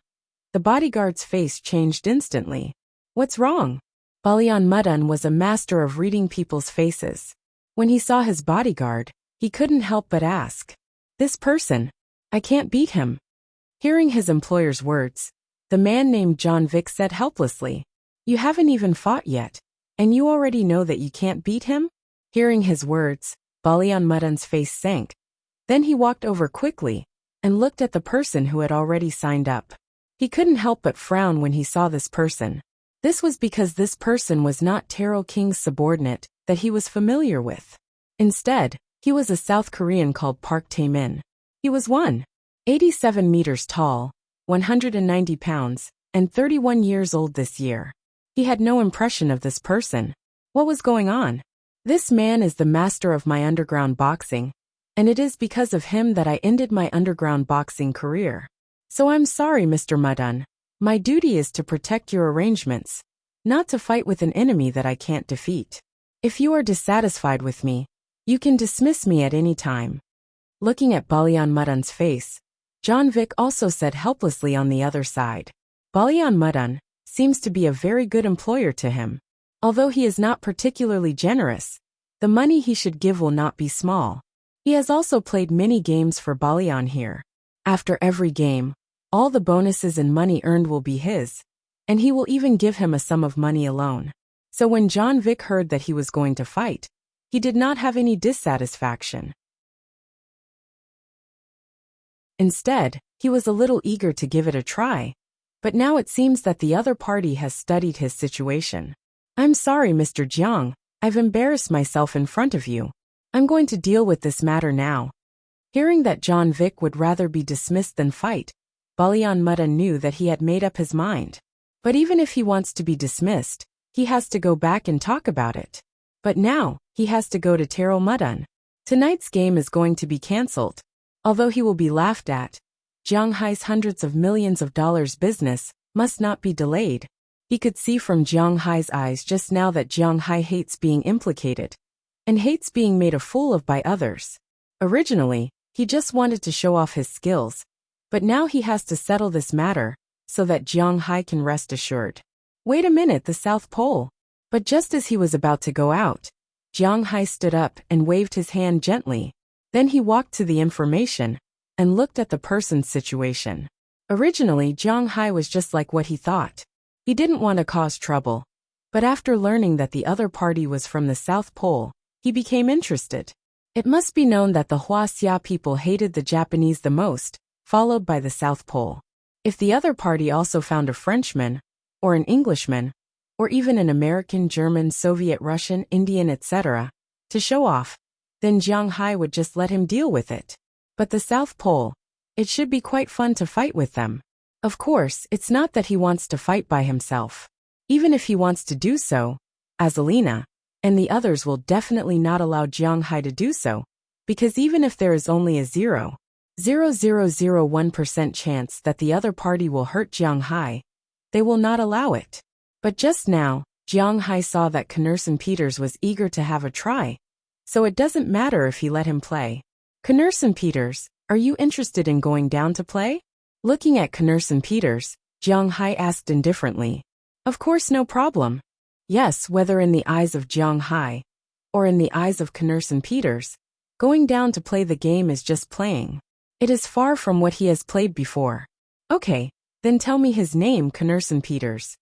the bodyguard's face changed instantly. What's wrong? Balian Mudan was a master of reading people's faces. When he saw his bodyguard, he couldn't help but ask, "This person, I can't beat him." Hearing his employer's words, the man named John Vic said helplessly, "You haven't even fought yet, and you already know that you can't beat him?" Hearing his words, Balian Mudan's face sank. Then he walked over quickly, and looked at the person who had already signed up. He couldn't help but frown when he saw this person. This was because this person was not Taro King's subordinate that he was familiar with. Instead, he was a South Korean called Park Tae-min. He was 187 meters tall, 190 pounds, and 31 years old this year. He had no impression of this person. What was going on? "This man is the master of my underground boxing, and it is because of him that I ended my underground boxing career. So I'm sorry, Mr. Mudun. My duty is to protect your arrangements, not to fight with an enemy that I can't defeat. If you are dissatisfied with me, you can dismiss me at any time." Looking at Balian Mudun's face, John Vic also said helplessly on the other side. Balian Mudun seems to be a very good employer to him. Although he is not particularly generous, the money he should give will not be small. He has also played many games for Balian here. After every game, all the bonuses and money earned will be his, and he will even give him a sum of money alone. So when John Vic heard that he was going to fight, he did not have any dissatisfaction. Instead, he was a little eager to give it a try, but now it seems that the other party has studied his situation. "I'm sorry, Mr. Jiang, I've embarrassed myself in front of you. I'm going to deal with this matter now." Hearing that John Vic would rather be dismissed than fight, Balian Mudun knew that he had made up his mind. But even if he wants to be dismissed, he has to go back and talk about it. But now, he has to go to Taro Mudun. Tonight's game is going to be cancelled. Although he will be laughed at, Jiang Hai's hundreds of millions of dollars business must not be delayed. He could see from Jiang Hai's eyes just now that Jiang Hai hates being implicated, and hates being made a fool of by others. Originally, he just wanted to show off his skills, but now he has to settle this matter, so that Jiang Hai can rest assured. "Wait a minute, the South Pole." But just as he was about to go out, Jiang Hai stood up and waved his hand gently. Then he walked to the information and looked at the person's situation. Originally, Jiang Hai was just like what he thought. He didn't want to cause trouble, but after learning that the other party was from the South Pole, he became interested. It must be known that the Huaxia people hated the Japanese the most, followed by the South Pole. If the other party also found a Frenchman, or an Englishman, or even an American, German, Soviet, Russian, Indian, etc., to show off, then Jiang Hai would just let him deal with it. But the South Pole, it should be quite fun to fight with them. Of course, it's not that he wants to fight by himself. Even if he wants to do so, Azalina and the others will definitely not allow Jiang Hai to do so, because even if there is only a 0.0001% chance that the other party will hurt Jiang Hai, they will not allow it. But just now, Jiang Hai saw that Knerson Peters was eager to have a try, so it doesn't matter if he let him play. "Knerson Peters, are you interested in going down to play?" Looking at Knerson Peters, Jiang Hai asked indifferently. Of course, no problem. Yes, whether in the eyes of Jiang Hai or in the eyes of Knerson Peters, going down to play the game is just playing. It is far from what he has played before. Okay, then tell me his name, Knerson Peters.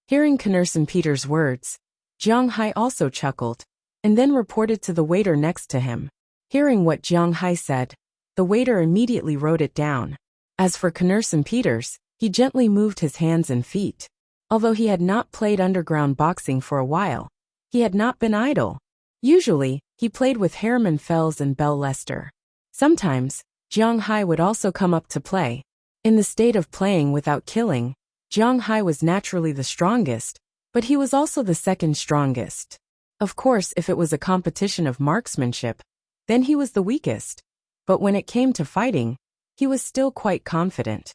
Hearing Knerson Peters' words, Jiang Hai also chuckled, and then reported to the waiter next to him. Hearing what Jiang Hai said, the waiter immediately wrote it down. As for Knerson Peters, he gently moved his hands and feet. Although he had not played underground boxing for a while, he had not been idle. Usually, he played with Herman Fels and Bell Lester. Sometimes, Jiang Hai would also come up to play. In the state of playing without killing, Jiang Hai was naturally the strongest, but he was also the second strongest. Of course, if it was a competition of marksmanship, then he was the weakest. But when it came to fighting, he was still quite confident.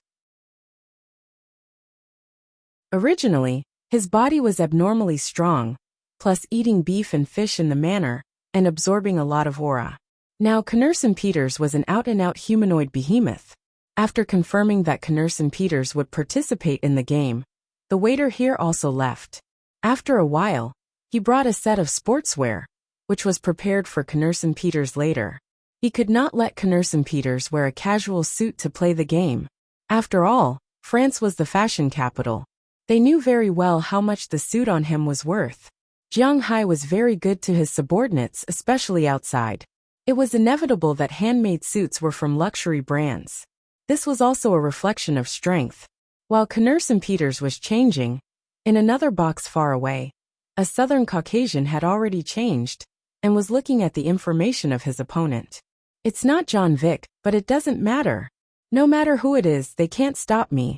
Originally, his body was abnormally strong, plus eating beef and fish in the manner, and absorbing a lot of aura. Now Knerson Peters was an out-and-out humanoid behemoth. After confirming that Knerson Peters would participate in the game, the waiter here also left. After a while, he brought a set of sportswear, which was prepared for Knerson Peters later. He could not let Knerson Peters wear a casual suit to play the game. After all, France was the fashion capital. They knew very well how much the suit on him was worth. Jiang Hai was very good to his subordinates, especially outside. It was inevitable that handmade suits were from luxury brands. This was also a reflection of strength. While Knerson Peters was changing, in another box far away, a Southern Caucasian had already changed and was looking at the information of his opponent. It's not John Vic, but it doesn't matter. No matter who it is, they can't stop me.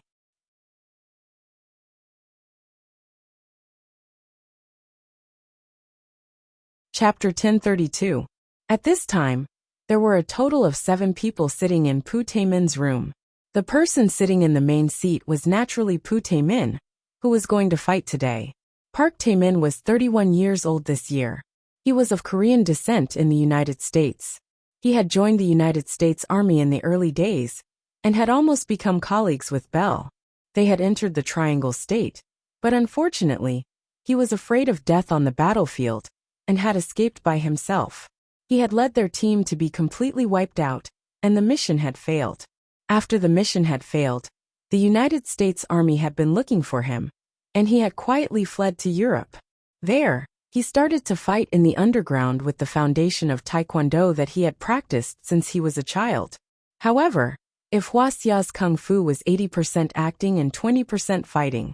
Chapter 1032. At this time, There were a total of 7 people sitting in Pu Taemin's room. The person sitting in the main seat was naturally Pu Taemin, who was going to fight today. Park Taemin was 31 years old this year. He was of Korean descent in the United States. He had joined the United States Army in the early days and had almost become colleagues with Bell. They had entered the Triangle State, but unfortunately, he was afraid of death on the battlefield and had escaped by himself. He had led their team to be completely wiped out, and the mission had failed. After the mission had failed, the United States Army had been looking for him, and he had quietly fled to Europe. There, he started to fight in the underground with the foundation of Taekwondo that he had practiced since he was a child. However, if Hwasia's Kung Fu was 80% acting and 20% fighting,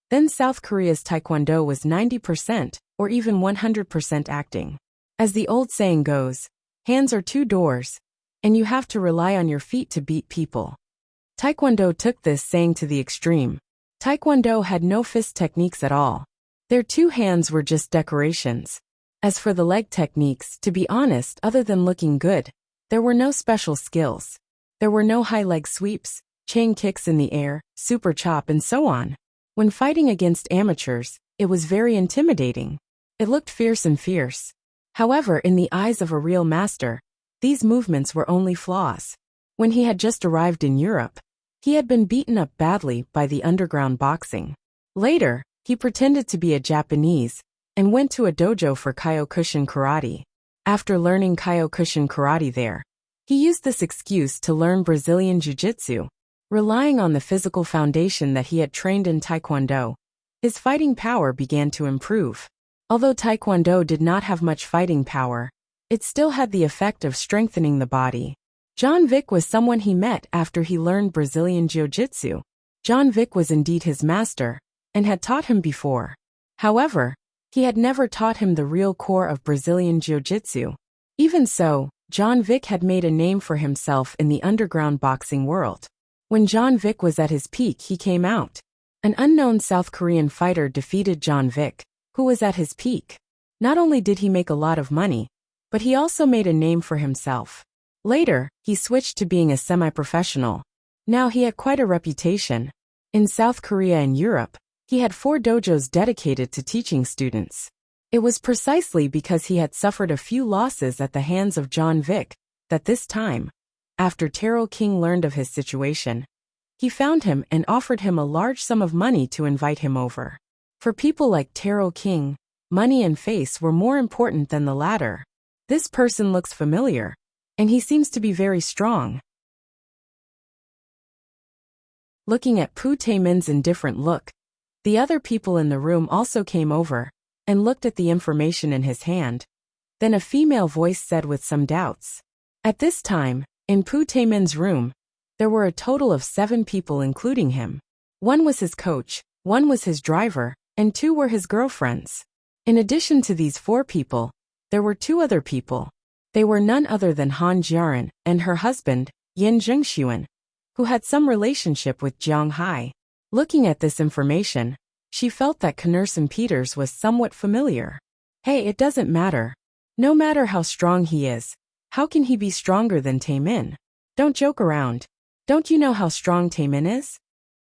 then South Korea's Taekwondo was 90% or even 100% acting. As the old saying goes, hands are 2 doors, and you have to rely on your feet to beat people. Taekwondo took this saying to the extreme. Taekwondo had no fist techniques at all. Their 2 hands were just decorations. As for the leg techniques, to be honest, other than looking good, there were no special skills. There were no high leg sweeps, chain kicks in the air, super chop and so on. When fighting against amateurs, it was very intimidating. It looked fierce and fierce. However, in the eyes of a real master, these movements were only flaws. When he had just arrived in Europe, he had been beaten up badly by the underground boxing. Later, he pretended to be a Japanese and went to a dojo for Kyokushin karate. After learning Kyokushin karate there, he used this excuse to learn Brazilian jiu-jitsu. Relying on the physical foundation that he had trained in Taekwondo, his fighting power began to improve. Although Taekwondo did not have much fighting power, it still had the effect of strengthening the body. John Vick was someone he met after he learned Brazilian jiu-jitsu. John Vick was indeed his master, and had taught him before. However, he had never taught him the real core of Brazilian jiu-jitsu. Even so, John Vick had made a name for himself in the underground boxing world. When John Vick was at his peak, he came out. An unknown South Korean fighter defeated John Vick, who was at his peak. Not only did he make a lot of money, but he also made a name for himself. Later, he switched to being a semi-professional. Now he had quite a reputation. In South Korea and Europe, he had 4 dojos dedicated to teaching students. It was precisely because he had suffered a few losses at the hands of John Vick that this time, after Taro King learned of his situation, he found him and offered him a large sum of money to invite him over. For people like Taro King, money and face were more important than the latter. This person looks familiar, and he seems to be very strong. Looking at Pu Taemin's indifferent look, the other people in the room also came over and looked at the information in his hand. Then a female voice said with some doubts. At this time, in Pu Taemin's room, there were a total of 7 people including him. 1 was his coach, 1 was his driver, and 2 were his girlfriends. In addition to these 4 people, there were 2 other people. They were none other than Han Jiaran and her husband, Yin Jungxuan, who had some relationship with Jiang Hai. Looking at this information, she felt that Knerson Peters was somewhat familiar. Hey, it doesn't matter. No matter how strong he is, how can he be stronger than Taemin? Don't joke around. Don't you know how strong Taemin is?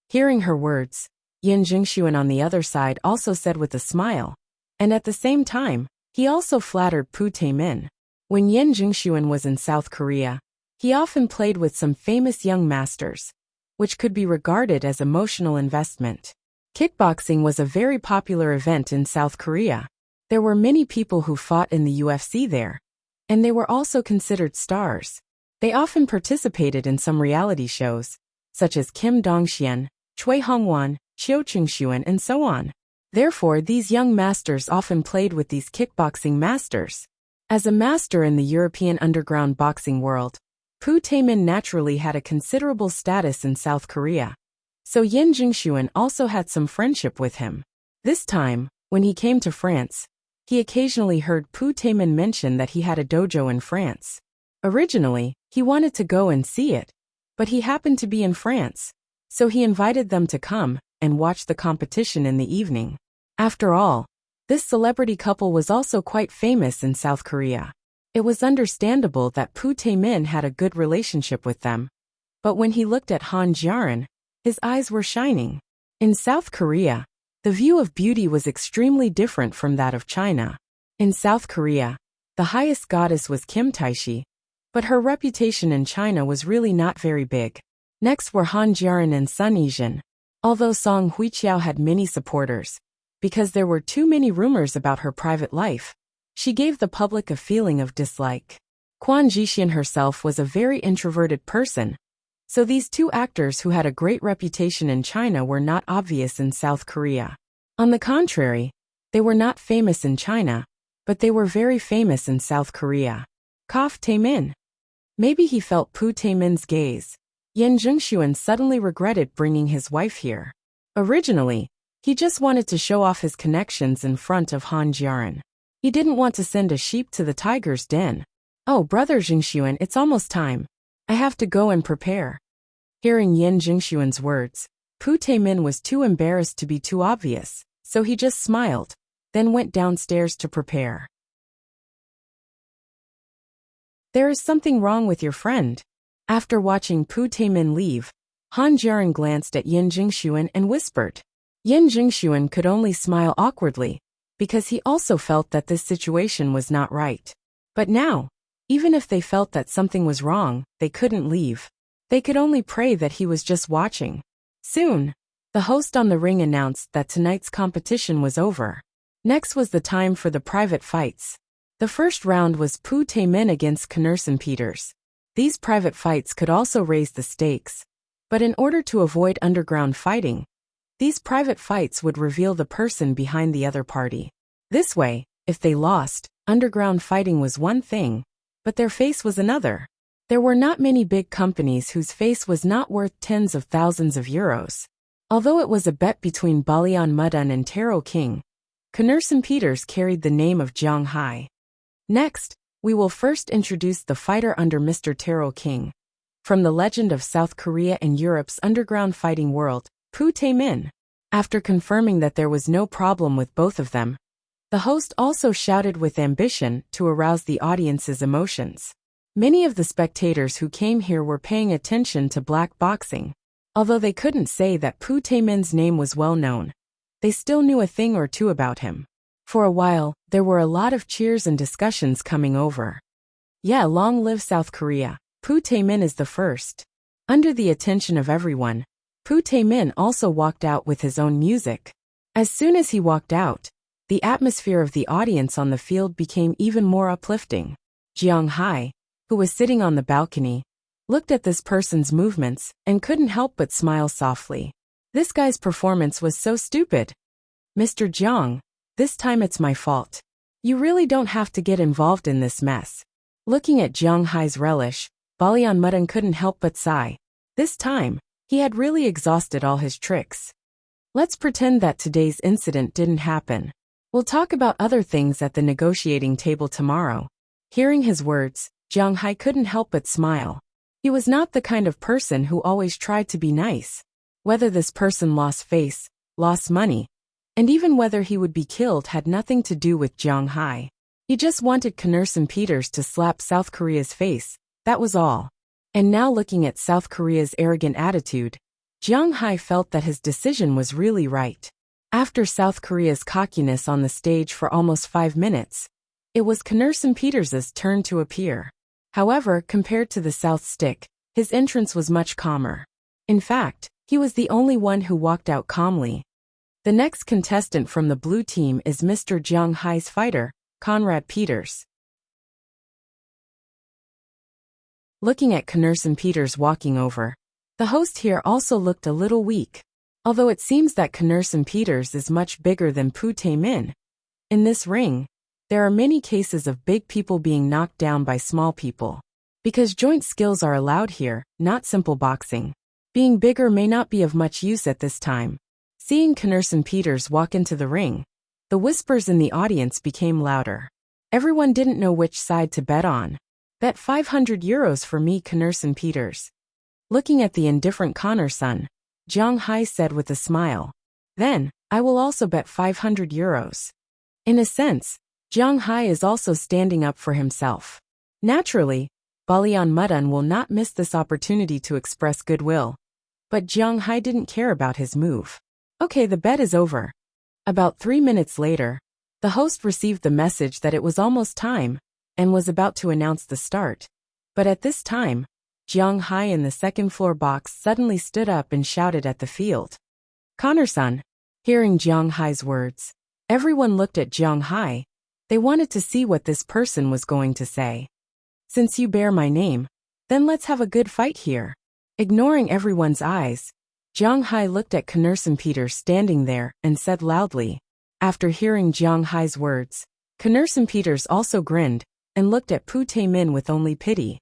Hearing her words, Yin Jingxuan on the other side also said with a smile. And at the same time, he also flattered Pu Taemin. When Yin Jingxuan was in South Korea, he often played with some famous young masters, which could be regarded as emotional investment. Kickboxing was a very popular event in South Korea. There were many people who fought in the UFC there, and they were also considered stars. They often participated in some reality shows, such as Kim Dong-xian, Choi Hong-won, Chiu Chung-xuan, and so on. Therefore, these young masters often played with these kickboxing masters. As a master in the European underground boxing world, Pu Taemin naturally had a considerable status in South Korea. So Yin Jingxuan also had some friendship with him. This time, when he came to France, he occasionally heard Pu Taemin mention that he had a dojo in France. Originally, he wanted to go and see it, but he happened to be in France, so he invited them to come and watch the competition in the evening. After all, this celebrity couple was also quite famous in South Korea. It was understandable that Pu Taimin had a good relationship with them. But when he looked at Han Jiaran, his eyes were shining. In South Korea, the view of beauty was extremely different from that of China. In South Korea, the highest goddess was Kim Taeshi, but her reputation in China was really not very big. Next were Han Jiaran and Sun Yizhen. Although Song Huiqiao had many supporters, because there were too many rumors about her private life, she gave the public a feeling of dislike. Quan Jixian herself was a very introverted person, so these two actors who had a great reputation in China were not obvious in South Korea. On the contrary, they were not famous in China, but they were very famous in South Korea. Cough Taimin. Maybe he felt Pu Taimin's gaze. Yan Zhengshuan suddenly regretted bringing his wife here. Originally, he just wanted to show off his connections in front of Han Jiaran. He didn't want to send a sheep to the tiger's den. Oh, brother Zhengshuan, it's almost time. I have to go and prepare. Hearing Yan Zhengshuan's words, Pu Taimin was too embarrassed to be too obvious, so he just smiled, then went downstairs to prepare. There is something wrong with your friend. After watching Pu Taimin leave, Han Jiaran glanced at Yan Zhengshuan and whispered. Yan Zhengshuan could only smile awkwardly, because he also felt that this situation was not right. But now, even if they felt that something was wrong, they couldn't leave. They could only pray that he was just watching. Soon, the host on the ring announced that tonight's competition was over. Next was the time for the private fights. The first round was Pu Taimin against Knerson Peters. These private fights could also raise the stakes. But in order to avoid underground fighting, these private fights would reveal the person behind the other party. This way, if they lost, underground fighting was one thing, but their face was another. There were not many big companies whose face was not worth tens of thousands of euros. Although it was a bet between Balian Mudun and Taro King, Knerson Peters carried the name of Jiang Hai. Next, we will first introduce the fighter under Mr. Taro King. From the legend of South Korea and Europe's underground fighting world, Pu Taimin. After confirming that there was no problem with both of them, the host also shouted with ambition to arouse the audience's emotions. Many of the spectators who came here were paying attention to black boxing. Although they couldn't say that Pu Taimin's name was well known, they still knew a thing or two about him. For a while, there were a lot of cheers and discussions coming over. Yeah, long live South Korea. Pu Taimin is the first. Under the attention of everyone, Pu Taimin also walked out with his own music. As soon as he walked out, the atmosphere of the audience on the field became even more uplifting. Jiang Hai, who was sitting on the balcony, looked at this person's movements and couldn't help but smile softly. This guy's performance was so stupid. Mr. Jiang, this time it's my fault. You really don't have to get involved in this mess. Looking at Jiang Hai's relish, Balian Mudun couldn't help but sigh. This time, he had really exhausted all his tricks. Let's pretend that today's incident didn't happen. We'll talk about other things at the negotiating table tomorrow. Hearing his words, Jiang Hai couldn't help but smile. He was not the kind of person who always tried to be nice. Whether this person lost face, lost money, and even whether he would be killed had nothing to do with Jiang Hai. He just wanted Knerson Peters to slap South Korea's face, that was all. And now looking at South Korea's arrogant attitude, Jiang Hai felt that his decision was really right. After South Korea's cockiness on the stage for almost 5 minutes, it was Knerson Peters' turn to appear. However, compared to the South Stick, his entrance was much calmer. In fact, he was the only one who walked out calmly. The next contestant from the blue team is Mr. Jiang Hai's fighter, Conrad Peters. Looking at Knerson Peters walking over, the host here also looked a little weak. Although it seems that Knerson Peters is much bigger than Pu Taimin. In this ring, there are many cases of big people being knocked down by small people. Because joint skills are allowed here, not simple boxing. Being bigger may not be of much use at this time. Seeing Knerson Peters walk into the ring, the whispers in the audience became louder. Everyone didn't know which side to bet on. Bet 500 euros for me, Knerson Peters. Looking at the indifferent Knerson, Jiang Hai said with a smile. Then, I will also bet 500 euros. In a sense, Jiang Hai is also standing up for himself. Naturally, Balian Mudun will not miss this opportunity to express goodwill. But Jiang Hai didn't care about his move. Okay, the bet is over. About 3 minutes later, the host received the message that it was almost time, and was about to announce the start. But at this time, Jiang Hai in the second-floor box suddenly stood up and shouted at the field. Connor-san. Hearing Jiang Hai's words, everyone looked at Jiang Hai. They wanted to see what this person was going to say. Since you bear my name, then let's have a good fight here. Ignoring everyone's eyes, Jiang Hai looked at Knursen Peters standing there and said loudly. After hearing Jiang Hai's words, Knursen Peters also grinned and looked at Pu Taemin with only pity.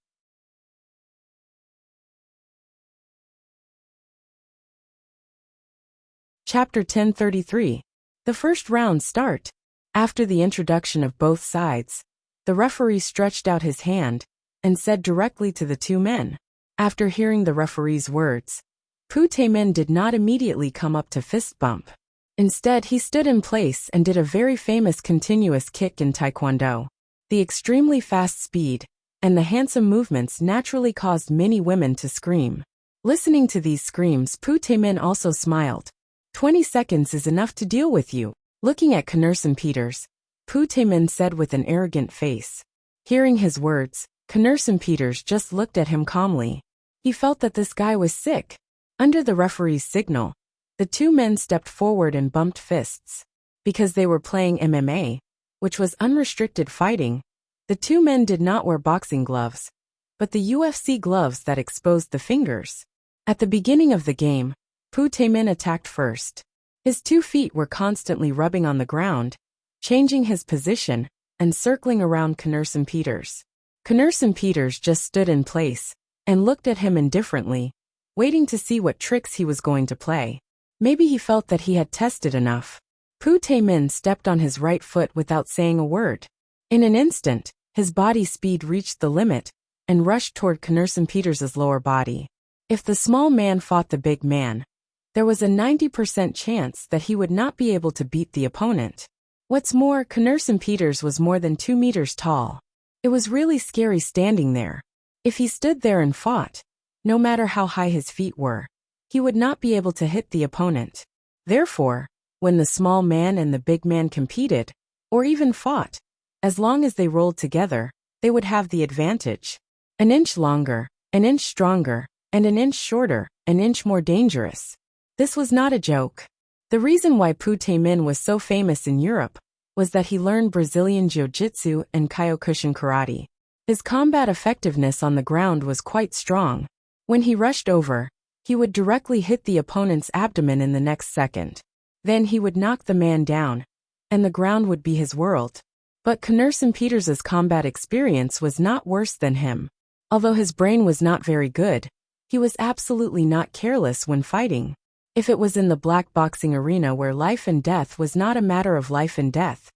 Chapter 1033. The first round start. After the introduction of both sides, the referee stretched out his hand and said directly to the two men. After hearing the referee's words, Pu Taemin did not immediately come up to fist bump. Instead, he stood in place and did a very famous continuous kick in Taekwondo. The extremely fast speed and the handsome movements naturally caused many women to scream. Listening to these screams, Pu Taemin also smiled. 20 seconds is enough to deal with you. Looking at Knursen Peters, Pu Taemin said with an arrogant face. Hearing his words, Knursen Peters just looked at him calmly. He felt that this guy was sick. Under the referee's signal, the two men stepped forward and bumped fists. Because they were playing MMA, which was unrestricted fighting, the two men did not wear boxing gloves, but the UFC gloves that exposed the fingers. At the beginning of the game, Pu Taemin attacked first. His 2 feet were constantly rubbing on the ground, changing his position and circling around Knursen Peters. Knursen Peters just stood in place and looked at him indifferently, waiting to see what tricks he was going to play. Maybe he felt that he had tested enough. Pu Taemin stepped on his right foot without saying a word. In an instant, his body speed reached the limit and rushed toward Knursen Peters' lower body. If the small man fought the big man, there was a 90% chance that he would not be able to beat the opponent. What's more, Knursen Peters was more than 2 meters tall. It was really scary standing there. If he stood there and fought, no matter how high his feet were, he would not be able to hit the opponent. Therefore, when the small man and the big man competed, or even fought, as long as they rolled together, they would have the advantage. An inch longer, an inch stronger, and an inch shorter, an inch more dangerous. This was not a joke. The reason why Pu Taemin was so famous in Europe was that he learned Brazilian Jiu-Jitsu and Kyokushin karate. His combat effectiveness on the ground was quite strong. When he rushed over, he would directly hit the opponent's abdomen in the next second. Then he would knock the man down, and the ground would be his world. But Knursen Peters' combat experience was not worse than him. Although his brain was not very good, he was absolutely not careless when fighting. If it was in the black boxing arena where life and death was not a matter of life and death,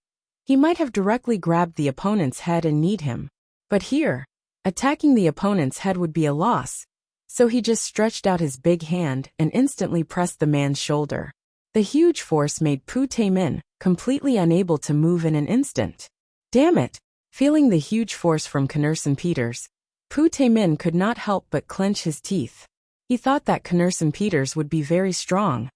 he might have directly grabbed the opponent's head and kneed him. But here, attacking the opponent's head would be a loss, so he just stretched out his big hand and instantly pressed the man's shoulder. The huge force made Pu Taemin completely unable to move in an instant. Damn it! Feeling the huge force from Knursen Peters, Pu Taemin could not help but clench his teeth. He thought that Knursen Peters would be very strong.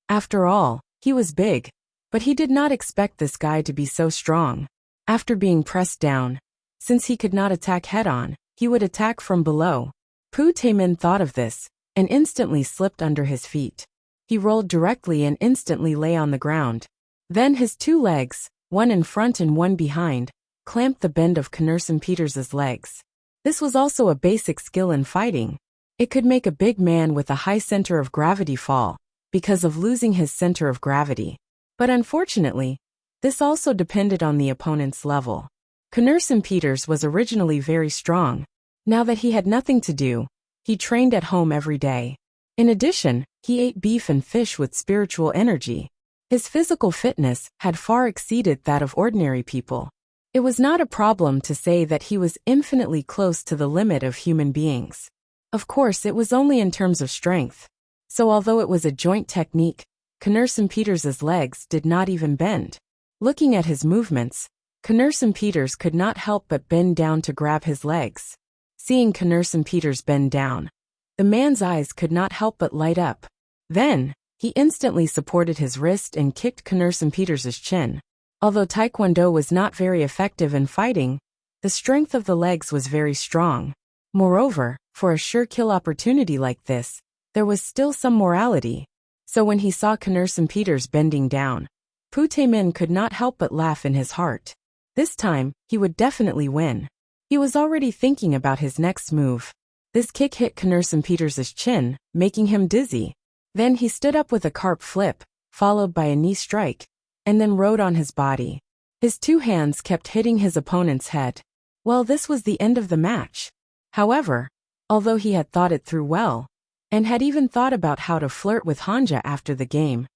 After all, he was big, but he did not expect this guy to be so strong. After being pressed down, since he could not attack head-on, he would attack from below. Pu Taemin thought of this, and instantly slipped under his feet. He rolled directly and instantly lay on the ground. Then his 2 legs, one in front and one behind, clamped the bend of Knursen Peters' legs. This was also a basic skill in fighting. It could make a big man with a high center of gravity fall, because of losing his center of gravity. But unfortunately, this also depended on the opponent's level. Knursen Peters was originally very strong. Now that he had nothing to do, he trained at home every day. In addition, he ate beef and fish with spiritual energy. His physical fitness had far exceeded that of ordinary people. It was not a problem to say that he was infinitely close to the limit of human beings. Of course, it was only in terms of strength. So although it was a joint technique, Knursen Peters's legs did not even bend. Looking at his movements, Knursen Peters could not help but bend down to grab his legs. Seeing Knursen Peters bend down, the man's eyes could not help but light up. Then, he instantly supported his wrist and kicked Knursen Peters's chin. Although Taekwondo was not very effective in fighting, the strength of the legs was very strong. Moreover, for a sure kill opportunity like this, there was still some morality. So when he saw Knursen Peters bending down, Pu Taemin could not help but laugh in his heart. This time, he would definitely win. He was already thinking about his next move. This kick hit Knursen Peters's chin, making him dizzy. Then he stood up with a carp flip, followed by a knee strike, and then rode on his body. His two hands kept hitting his opponent's head. Well, this was the end of the match. However, although he had thought it through well, and had even thought about how to flirt with Hanja after the game,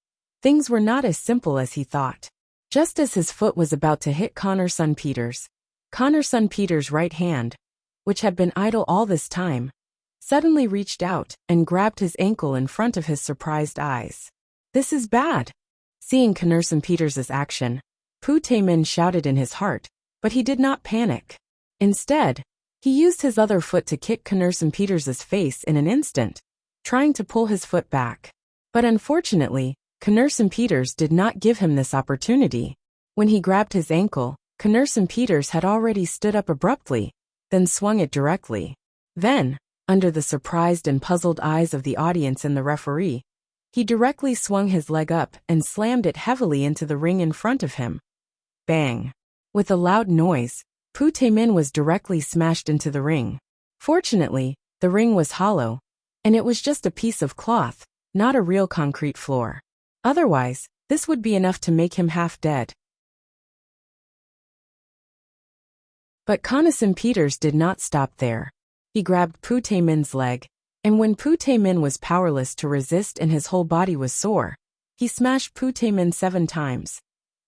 things were not as simple as he thought. Just as his foot was about to hit Knursen Peters' right hand, which had been idle all this time, suddenly reached out and grabbed his ankle in front of his surprised eyes. This is bad. Seeing Knursen Peters' action, Pu Taemin shouted in his heart, but he did not panic. Instead, he used his other foot to kick Knursen Peters' face in an instant, trying to pull his foot back. But unfortunately, Knursen Peters did not give him this opportunity. When he grabbed his ankle, Knursen Peters had already stood up abruptly, then swung it directly. Then, under the surprised and puzzled eyes of the audience and the referee, he directly swung his leg up and slammed it heavily into the ring in front of him. Bang! With a loud noise, Pu Taemin was directly smashed into the ring. Fortunately, the ring was hollow, and it was just a piece of cloth, not a real concrete floor. Otherwise, this would be enough to make him half dead. But Knursen Peters did not stop there. He grabbed Pu Taemin's leg, and when Pu Taemin was powerless to resist and his whole body was sore, he smashed Pu Taemin 7 times.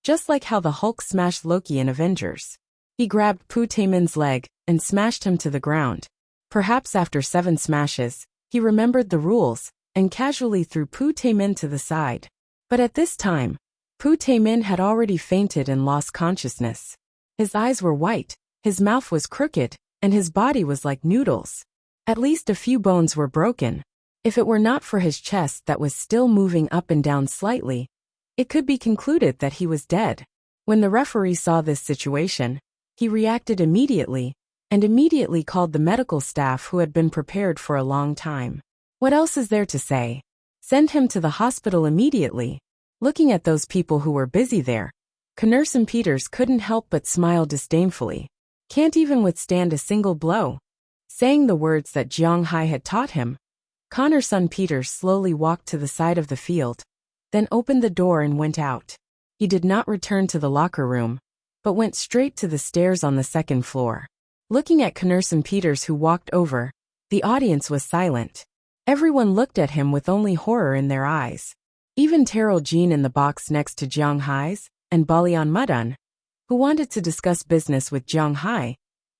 Just like how the Hulk smashed Loki in Avengers. He grabbed Pu Taemin's leg and smashed him to the ground. Perhaps after 7 smashes, he remembered the rules and casually threw Pu Taemin to the side. But at this time, Pu Taemin had already fainted and lost consciousness. His eyes were white, his mouth was crooked, and his body was like noodles. At least a few bones were broken. If it were not for his chest that was still moving up and down slightly, it could be concluded that he was dead. When the referee saw this situation, he reacted immediately, and immediately called the medical staff who had been prepared for a long time. What else is there to say? Send him to the hospital immediately. Looking at those people who were busy there, Knursen Peters couldn't help but smile disdainfully. Can't even withstand a single blow. Saying the words that Jiang Hai had taught him, Knursen Peters slowly walked to the side of the field, then opened the door and went out. He did not return to the locker room, but went straight to the stairs on the 2nd floor. Looking at Knursen Peters who walked over, the audience was silent. Everyone looked at him with only horror in their eyes. Even Terrell Jean in the box next to Jiang Hai's, and Balian Mudun, who wanted to discuss business with Jiang Hai,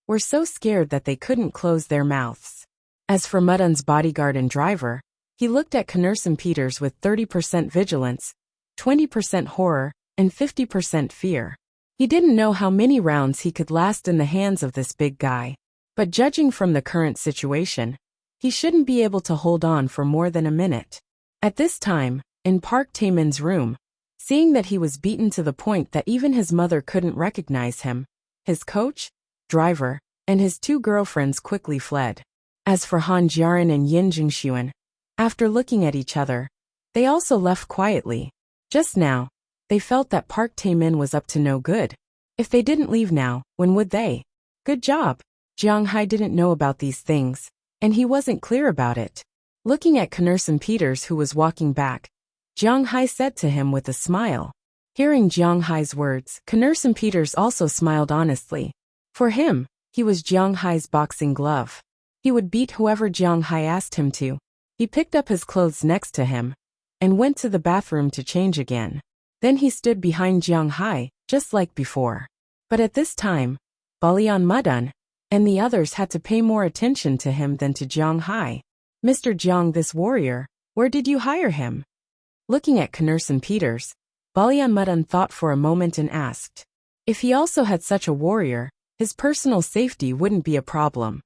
were so scared that they couldn't close their mouths. As for Mudun's bodyguard and driver, he looked at Knursen Peters with 30% vigilance, 20% horror, and 50% fear. He didn't know how many rounds he could last in the hands of this big guy, but judging from the current situation, he shouldn't be able to hold on for more than a minute. At this time, in Park Taemin's room, seeing that he was beaten to the point that even his mother couldn't recognize him, his coach, driver, and his 2 girlfriends quickly fled. As for Han Jiaran and Yin Jingxuan, after looking at each other, they also left quietly. Just now, they felt that Park Taemin was up to no good. If they didn't leave now, when would they? Good job. Jiang Hai didn't know about these things, and he wasn't clear about it. Looking at Knursen Peters who was walking back, Jiang Hai said to him with a smile. Hearing Jiang Hai's words, Knursen Peters also smiled honestly. For him, he was Jiang Hai's boxing glove. He would beat whoever Jiang Hai asked him to. He picked up his clothes next to him, and went to the bathroom to change again. Then he stood behind Jiang Hai, just like before. But at this time, Balian Mudun and the others had to pay more attention to him than to Jiang Hai. Mr. Jiang, this warrior, where did you hire him? Looking at Knursen Peters, Balyanmudan thought for a moment and asked. If he also had such a warrior, his personal safety wouldn't be a problem.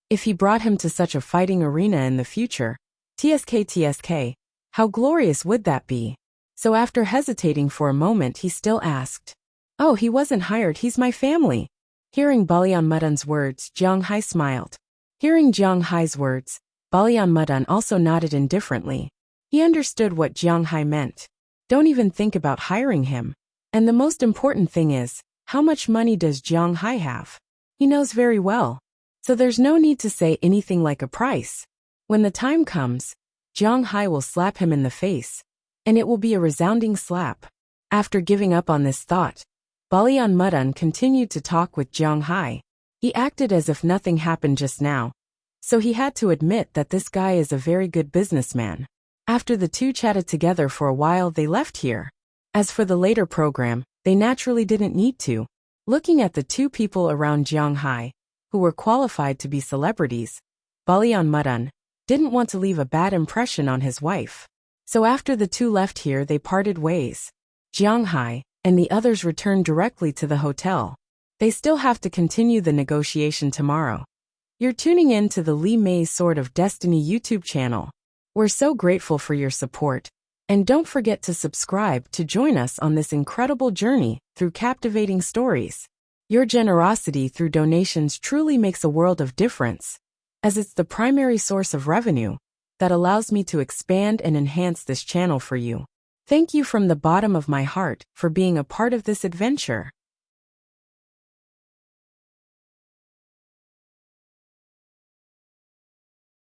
If he brought him to such a fighting arena in the future, TSK, how glorious would that be? So after hesitating for a moment he still asked. Oh, he wasn't hired, he's my family. Hearing Balyanmudan's words, Jiang Hai smiled. Hearing Jiang Hai's words, Balyanmudan also nodded indifferently. He understood what Jiang Hai meant. Don't even think about hiring him. And the most important thing is, how much money does Jiang Hai have? He knows very well. So there's no need to say anything like a price. When the time comes, Jiang Hai will slap him in the face. And it will be a resounding slap. After giving up on this thought, Balyanmudan continued to talk with Jiang Hai. He acted as if nothing happened just now. So he had to admit that this guy is a very good businessman. After the two chatted together for a while, they left here. As for the later program, they naturally didn't need to. Looking at the two people around Jiang Hai, who were qualified to be celebrities, Balyanmudan didn't want to leave a bad impression on his wife. So after the two left here, they parted ways. Jiang Hai and the others returned directly to the hotel. They still have to continue the negotiation tomorrow. You're tuning in to the Li Mei's Sword of Destiny YouTube channel. We're so grateful for your support. And don't forget to subscribe to join us on this incredible journey through captivating stories. Your generosity through donations truly makes a world of difference, as it's the primary source of revenue that allows me to expand and enhance this channel for you. Thank you from the bottom of my heart for being a part of this adventure.